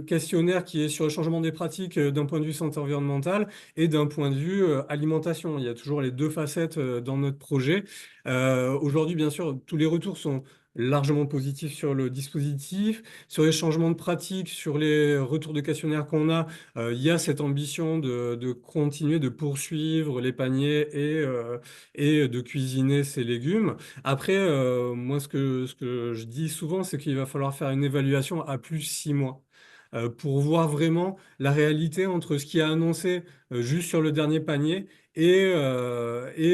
Questionnaire qui est sur le changement des pratiques d'un point de vue santé environnementale et d'un point de vue alimentation. Il y a toujours les deux facettes dans notre projet. Aujourd'hui, bien sûr, tous les retours sont largement positifs sur le dispositif, sur les changements de pratiques, sur les retours de questionnaire qu'on a. Il y a cette ambition de continuer de poursuivre les paniers et de cuisiner ces légumes. Après, moi, ce que je dis souvent, c'est qu'il va falloir faire une évaluation à plus 6 mois. Pour voir vraiment la réalité entre ce qui est annoncé juste sur le dernier panier et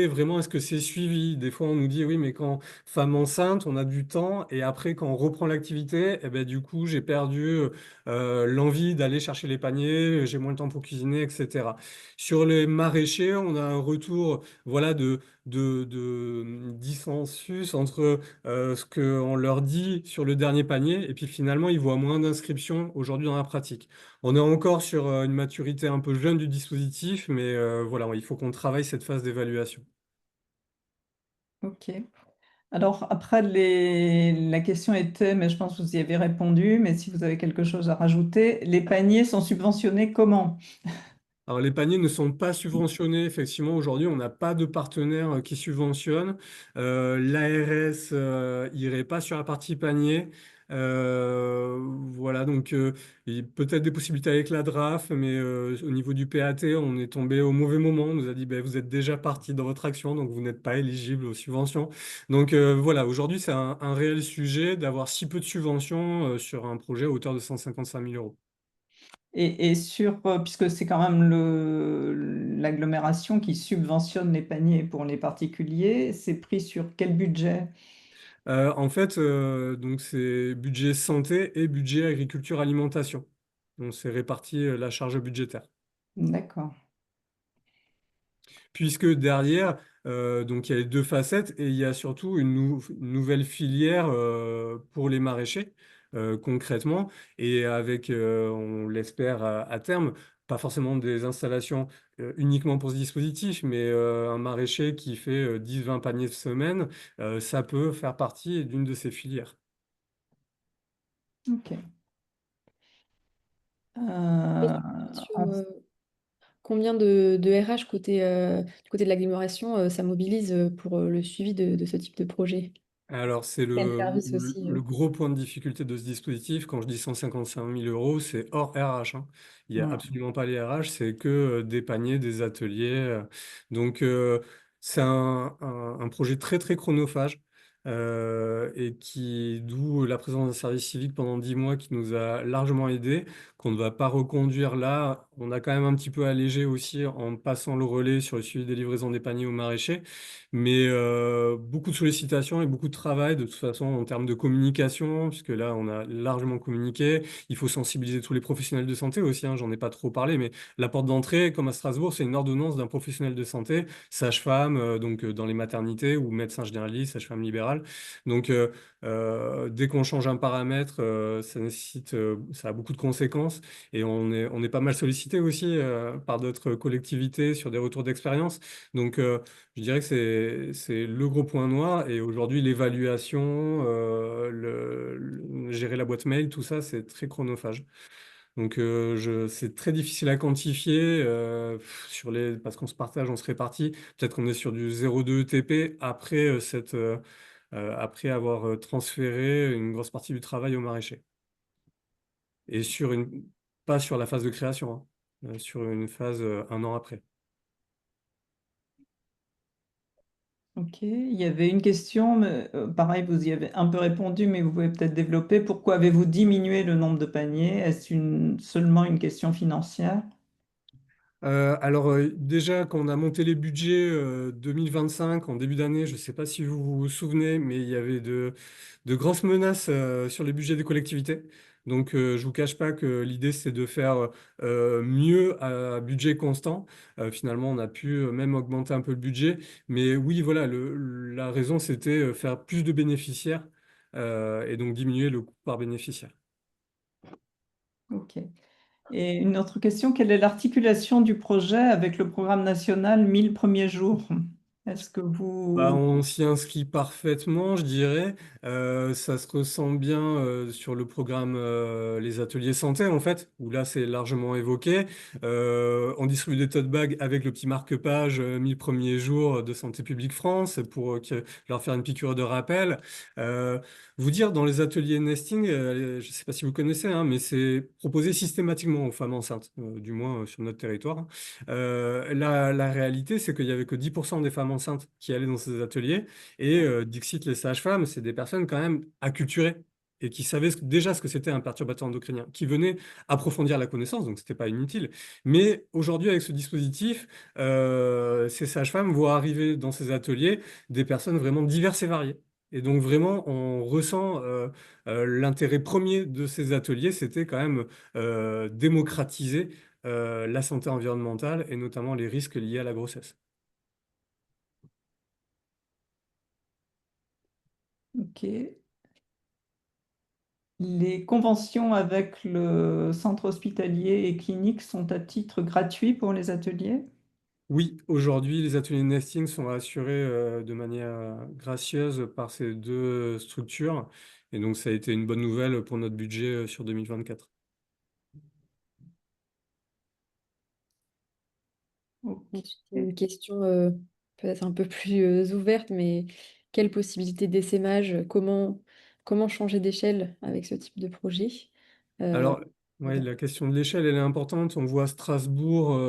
vraiment est-ce que c'est suivi. Des fois on nous dit oui mais quand femme enceinte on a du temps et après quand on reprend l'activité eh ben, du coup j'ai perdu l'envie d'aller chercher les paniers, j'ai moins le temps pour cuisiner, etc. Sur les maraîchers, on a un retour voilà, de dissensus entre ce qu'on leur dit sur le dernier panier et puis finalement, ils voient moins d'inscriptions aujourd'hui dans la pratique. On est encore sur une maturité un peu jeune du dispositif, mais voilà, il faut qu'on travaille cette phase d'évaluation. Ok. Alors après, la question était, mais je pense que vous y avez répondu, mais si vous avez quelque chose à rajouter, les paniers sont subventionnés comment? Alors, les paniers ne sont pas subventionnés. Effectivement, aujourd'hui, on n'a pas de partenaire qui subventionne. L'ARS irait pas sur la partie panier. Voilà, donc il y a peut-être des possibilités avec la DRAF, mais au niveau du PAT, on est tombé au mauvais moment. On nous a dit, ben, vous êtes déjà parti dans votre action, donc vous n'êtes pas éligible aux subventions. Donc voilà, aujourd'hui, c'est un réel sujet d'avoir si peu de subventions sur un projet à hauteur de 155 000 euros. Et puisque c'est quand même l'agglomération qui subventionne les paniers pour les particuliers, c'est pris sur quel budget? En fait, donc c'est budget santé et budget agriculture alimentation. Donc c'est réparti la charge budgétaire. D'accord. Puisque derrière, donc il y a les deux facettes et il y a surtout une nouvelle filière pour les maraîchers concrètement et avec, on l'espère à terme, pas forcément des installations uniquement pour ce dispositif, mais un maraîcher qui fait 10-20 paniers de semaine, ça peut faire partie d'une de ces filières. Ok. Et Euh, sur en- combien de RH du côté de l'agglomération ça mobilise pour le suivi de ce type de projet? Alors, c'est Quel le, service le- aussi le gros point de difficulté de ce dispositif. Quand je dis 155 000 euros, c'est hors RH, hein. Il n'y a ouais. absolument pas les RH, c'est que des paniers, des ateliers. Donc, c'est un projet très, très chronophage et d'où la présence d'un service civique pendant 10 mois qui nous a largement aidés, qu'on ne va pas reconduire là. On a quand même un petit peu allégé aussi en passant le relais sur le suivi des livraisons des paniers aux maraîchers. Mais beaucoup de sollicitations et beaucoup de travail de toute façon en termes de communication, puisque là on a largement communiqué. Il faut sensibiliser tous les professionnels de santé aussi, hein, j'en ai pas trop parlé, mais la porte d'entrée, comme à Strasbourg, c'est une ordonnance d'un professionnel de santé, sage-femme, donc dans les maternités ou médecin généraliste, sage-femme libérale. Donc dès qu'on change un paramètre, ça nécessite, ça a beaucoup de conséquences et on est pas mal sollicité aussi par d'autres collectivités sur des retours d'expérience. Donc je dirais que c'est le gros point noir et aujourd'hui l'évaluation, gérer la boîte mail, tout ça, c'est très chronophage. Donc c'est très difficile à quantifier parce qu'on se partage, on se répartit. Peut-être qu'on est sur du 0,2 TP après, après avoir transféré une grosse partie du travail au maraîcher. Et pas sur la phase de création, hein, sur une phase 1 an après. Ok. Il y avait une question, mais, pareil, vous y avez un peu répondu, mais vous pouvez peut-être développer. Pourquoi avez-vous diminué le nombre de paniers? Est-ce seulement une question financière? Déjà, quand on a monté les budgets 2025, en début d'année, je ne sais pas si vous vous souvenez, mais il y avait de grosses menaces sur les budgets des collectivités. Donc, je ne vous cache pas que l'idée, c'est de faire mieux à budget constant. Finalement, on a pu même augmenter un peu le budget. Mais oui, voilà, la raison, c'était faire plus de bénéficiaires et donc diminuer le coût par bénéficiaire. Ok. Et une autre question, quelle est l'articulation du projet avec le programme national 1000 premiers jours? Est-ce que Bah, vous... on s'y inscrit parfaitement, je dirais. Ça se ressent bien sur le programme Les Ateliers Santé, en fait, où là, c'est largement évoqué. On distribue des tote bags avec le petit marque-page 1000 premiers jours de Santé publique France pour leur faire une piqûre de rappel. Euh, Vous dire, dans les ateliers nesting, je ne sais pas si vous connaissez, hein, mais c'est proposé systématiquement aux femmes enceintes, du moins sur notre territoire, hein. La réalité, c'est qu'il n'y avait que 10% des femmes enceintes qui allaient dans ces ateliers. Et Dixit, les sages-femmes, c'est des personnes quand même acculturées et qui savaient déjà ce que c'était un perturbateur endocrinien, qui venaient approfondir la connaissance, donc ce n'était pas inutile. Mais aujourd'hui, avec ce dispositif, ces sages-femmes voient arriver dans ces ateliers des personnes vraiment diverses et variées. Et donc vraiment, on ressent l'intérêt premier de ces ateliers, c'était quand même démocratiser la santé environnementale et notamment les risques liés à la grossesse. Ok. Les conventions avec le centre hospitalier et clinique sont à titre gratuit pour les ateliers? Oui, aujourd'hui, les ateliers nesting sont assurés de manière gracieuse par ces deux structures. Et donc, ça a été une bonne nouvelle pour notre budget sur 2024. Ok. Ensuite, une question peut-être un peu plus ouverte, mais quelle possibilité d'essaimage, comment changer d'échelle avec ce type de projet? Euh, Alors, ouais, voilà. la question de l'échelle, elle est importante. On voit Strasbourg,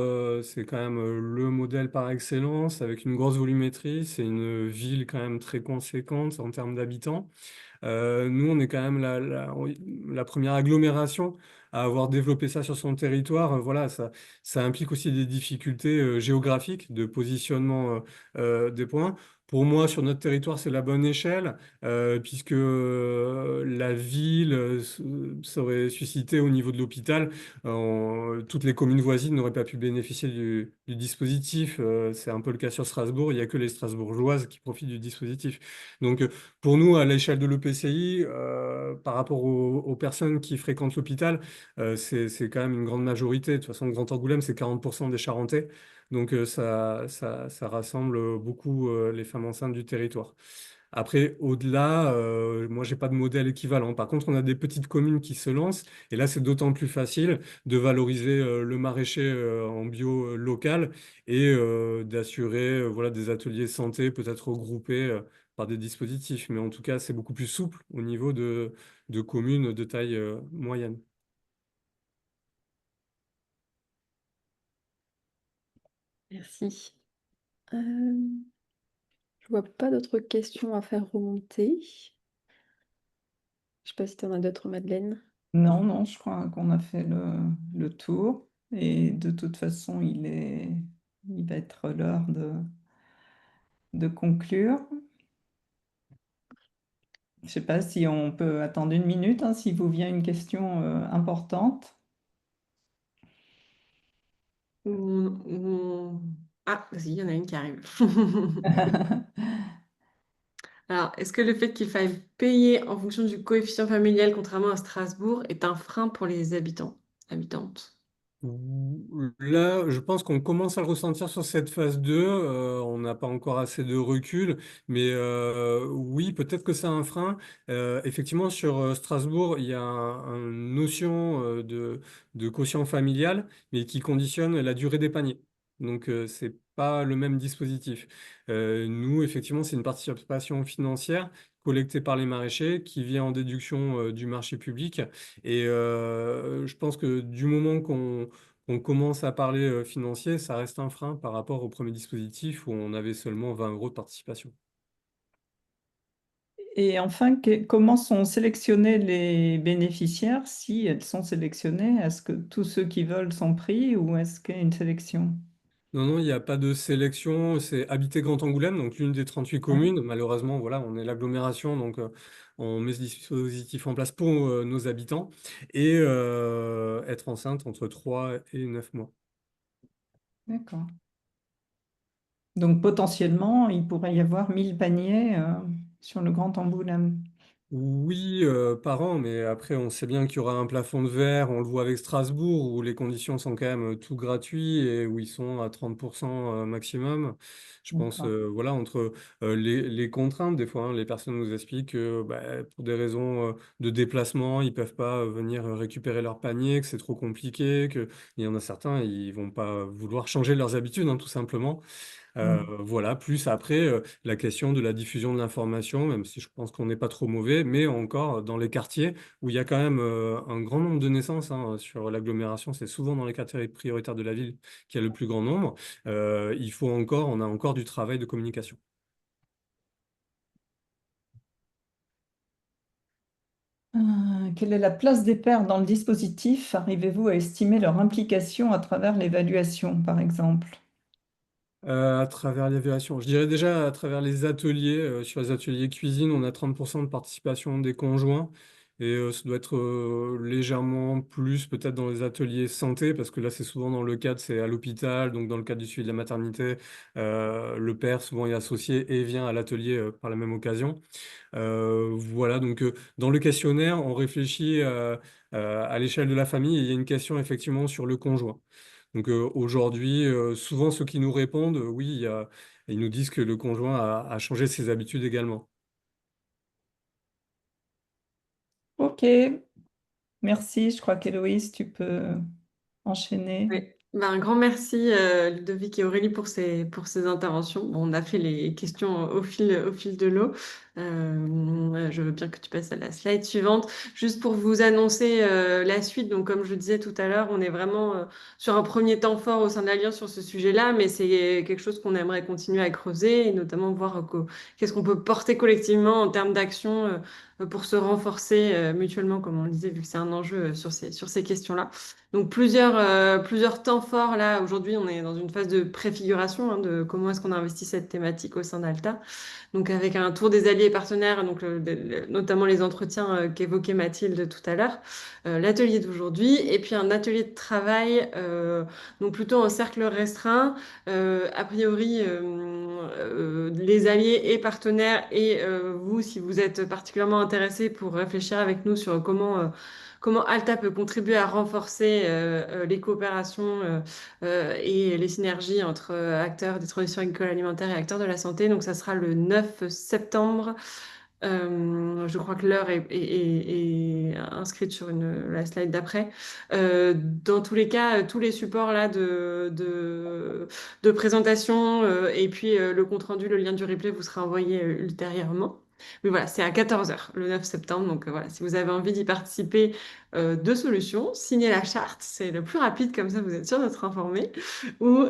c'est quand même le modèle par excellence, avec une grosse volumétrie. C'est une ville quand même très conséquente en termes d'habitants. Nous, on est quand même la première agglomération à avoir développé ça sur son territoire. Voilà, ça implique aussi des difficultés géographiques de positionnement des points. Pour moi, sur notre territoire, c'est la bonne échelle, puisque la ville serait suscitée au niveau de l'hôpital. Toutes les communes voisines n'auraient pas pu bénéficier du dispositif. C'est un peu le cas sur Strasbourg. Il n'y a que les Strasbourgeoises qui profitent du dispositif. Donc, pour nous, à l'échelle de l'EPCI, par rapport aux personnes qui fréquentent l'hôpital, c'est quand même une grande majorité. De toute façon, le Grand Angoulême, c'est 40% des Charentais. Donc, ça rassemble beaucoup les femmes enceintes du territoire. Après, au-delà, moi, j'ai pas de modèle équivalent. Par contre, on a des petites communes qui se lancent. Et là, c'est d'autant plus facile de valoriser le maraîcher en bio local et d'assurer voilà, des ateliers santé peut-être regroupés par des dispositifs. Mais en tout cas, c'est beaucoup plus souple au niveau de communes de taille moyenne. Merci. Euh, je vois pas d'autres questions à faire remonter. Je sais pas si tu en as d'autres, Madeleine. Non, non, je crois qu'on a fait le tour. Et de toute façon, il va être l'heure de conclure. Je ne sais pas si on peut attendre une minute, hein, s'il vous vient une question importante. Ah, vas-y, il y en a une qui arrive. Alors, est-ce que le fait qu'il faille payer en fonction du coefficient familial, contrairement à Strasbourg, est un frein pour les habitants, habitantes? Là, je pense qu'on commence à le ressentir sur cette phase 2. On n'a pas encore assez de recul, mais oui, peut-être que c'est un frein. Effectivement, sur Strasbourg, il y a une notion de quotient familial, mais qui conditionne la durée des paniers. Donc, c'est pas le même dispositif. Nous, effectivement, c'est une participation financière collectée par les maraîchers qui vient en déduction du marché public. Et je pense que du moment qu'on commence à parler financier, ça reste un frein par rapport au premier dispositif où on avait seulement 20 € de participation. Et enfin, comment sont sélectionnés les bénéficiaires? Si elles sont sélectionnées, est-ce que tous ceux qui veulent sont pris ou est-ce qu'il y a une sélection? Non, non, il n'y a pas de sélection. C'est Habiter Grand Angoulême, donc l'une des 38 Ouais, communes. Malheureusement, voilà, on est l'agglomération, donc on met ce dispositif en place pour nos habitants et être enceinte entre 3 et 9 mois. d'accord. Donc potentiellement, il pourrait y avoir 1000 paniers sur le Grand Angoulême. Oui, par an, mais après, on sait bien qu'il y aura un plafond de verre. On le voit avec Strasbourg, où les conditions sont quand même tout gratuits et où ils sont à 30% maximum. Je pense, D'accord. voilà, entre les contraintes, des fois, hein, les personnes nous expliquent que bah, pour des raisons de déplacement, ils peuvent pas venir récupérer leur panier, que c'est trop compliqué, qu'il y en a certains, ils vont pas vouloir changer leurs habitudes, hein, tout simplement. Mm. Voilà, plus après, la question de la diffusion de l'information, même si je pense qu'on n'est pas trop mauvais, mais encore dans les quartiers où il y a quand même un grand nombre de naissances hein, sur l'agglomération, c'est souvent dans les quartiers prioritaires de la ville qu'il y a le plus grand nombre. On a encore du travail de communication. Quelle est la place des pairs dans le dispositif? Arrivez-vous à estimer leur implication à travers l'évaluation, par exemple? À travers l'évaluation, je dirais déjà à travers les ateliers, sur les ateliers cuisine, on a 30% de participation des conjoints et ça doit être légèrement plus peut-être dans les ateliers santé parce que là c'est souvent dans le cadre, c'est à l'hôpital, donc dans le cadre du suivi de la maternité, le père souvent est associé et vient à l'atelier par la même occasion. Voilà, donc dans le questionnaire, on réfléchit à l'échelle de la famille et il y a une question effectivement sur le conjoint. Donc aujourd'hui, souvent ceux qui nous répondent, oui, ils nous disent que le conjoint a changé ses habitudes également. Ok, merci. Je crois qu'Héloïse, tu peux enchaîner. Oui. Ben, un grand merci Ludovic et Aurélie pour ces interventions. Bon, on a fait les questions au fil de l'eau. Je veux bien que tu passes à la slide suivante. Juste pour vous annoncer la suite, donc comme je le disais tout à l'heure, on est vraiment sur un premier temps fort au sein de l'Alliance sur ce sujet-là, mais c'est quelque chose qu'on aimerait continuer à creuser et notamment voir qu'est-ce qu'on peut porter collectivement en termes d'action pour se renforcer mutuellement, comme on le disait, vu que c'est un enjeu sur ces questions-là. Donc plusieurs temps forts là. Aujourd'hui, on est dans une phase de préfiguration hein, de comment est-ce qu'on investit cette thématique au sein d'Alta. Donc avec un tour des alliés et partenaires, donc notamment les entretiens qu'évoquait Mathilde tout à l'heure, l'atelier d'aujourd'hui, et puis un atelier de travail, donc plutôt en cercle restreint, a priori les alliés et partenaires, et vous, si vous êtes particulièrement intéressés pour réfléchir avec nous sur comment Alta peut contribuer à renforcer les coopérations et les synergies entre acteurs des transitions agricoles alimentaires et acteurs de la santé. Donc, ça sera le 9 septembre. Je crois que l'heure est inscrite sur la slide d'après. Dans tous les cas, tous les supports là de présentation et puis le compte-rendu, le lien du replay vous sera envoyé ultérieurement. Mais voilà, c'est à 14 heures le 9 septembre. Donc voilà, si vous avez envie d'y participer, deux solutions. Signez la charte, c'est le plus rapide, comme ça vous êtes sûr d'être informé. Ou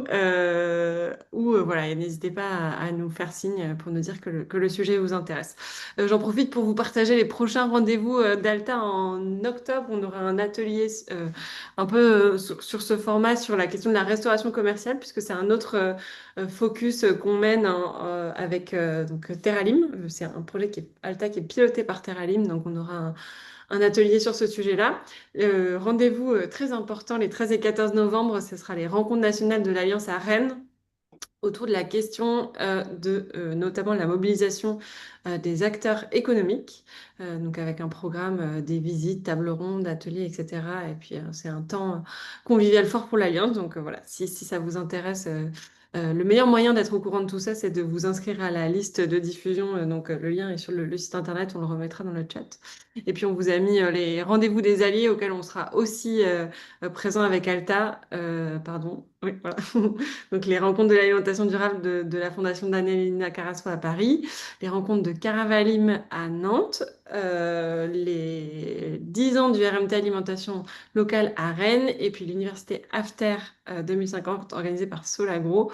voilà, et n'hésitez pas à nous faire signe pour nous dire que le sujet vous intéresse. J'en profite pour vous partager les prochains rendez-vous d'Alta en octobre. On aura un atelier un peu sur ce format, sur la question de la restauration commerciale, puisque c'est un autre focus qu'on mène hein, avec donc, Terralim. C'est un projet Alta qui est piloté par Terralim, donc on aura un atelier sur ce sujet-là. Rendez-vous très important les 13 et 14 novembre, ce sera les rencontres nationales de l'Alliance à Rennes autour de la question de notamment la mobilisation des acteurs économiques, donc avec un programme des visites, tables rondes, ateliers, etc. Et puis c'est un temps convivial fort pour l'Alliance. Donc voilà, si ça vous intéresse, le meilleur moyen d'être au courant de tout ça, c'est de vous inscrire à la liste de diffusion. Donc le lien est sur le site internet, on le remettra dans le chat. Et puis on vous a mis les rendez-vous des alliés auxquels on sera aussi présent avec Alta. Pardon, oui, voilà. Donc les rencontres de l'alimentation durable de la Fondation d'Annelina Carrasco à Paris, les rencontres de Caravalim à Nantes, les 10 ans du RMT alimentation locale à Rennes, et puis l'université After 2050 organisée par Solagro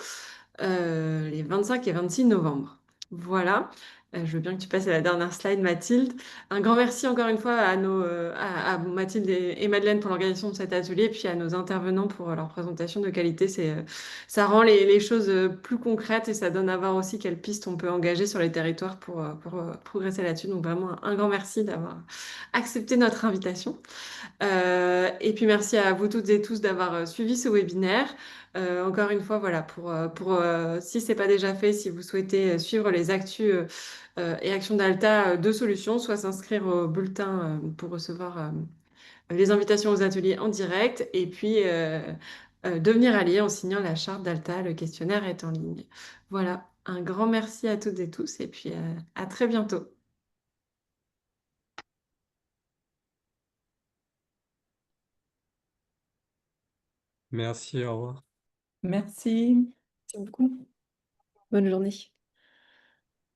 les 25 et 26 novembre. Voilà. Je veux bien que tu passes à la dernière slide, Mathilde. Un grand merci encore une fois à Mathilde et Madeleine pour l'organisation de cet atelier, et puis à nos intervenants pour leur présentation de qualité. Ça rend les choses plus concrètes et ça donne à voir aussi quelles pistes on peut engager sur les territoires pour progresser là-dessus. Donc vraiment un grand merci d'avoir accepté notre invitation. Et puis merci à vous toutes et tous d'avoir suivi ce webinaire. Encore une fois, voilà, si ce n'est pas déjà fait, si vous souhaitez suivre les actus et actions d'Alta, deux solutions, soit s'inscrire au bulletin pour recevoir les invitations aux ateliers en direct, et puis devenir allié en signant la charte d'Alta, le questionnaire est en ligne. Voilà, un grand merci à toutes et tous, et puis à très bientôt. Merci, au revoir. Merci. Merci beaucoup. Bonne journée.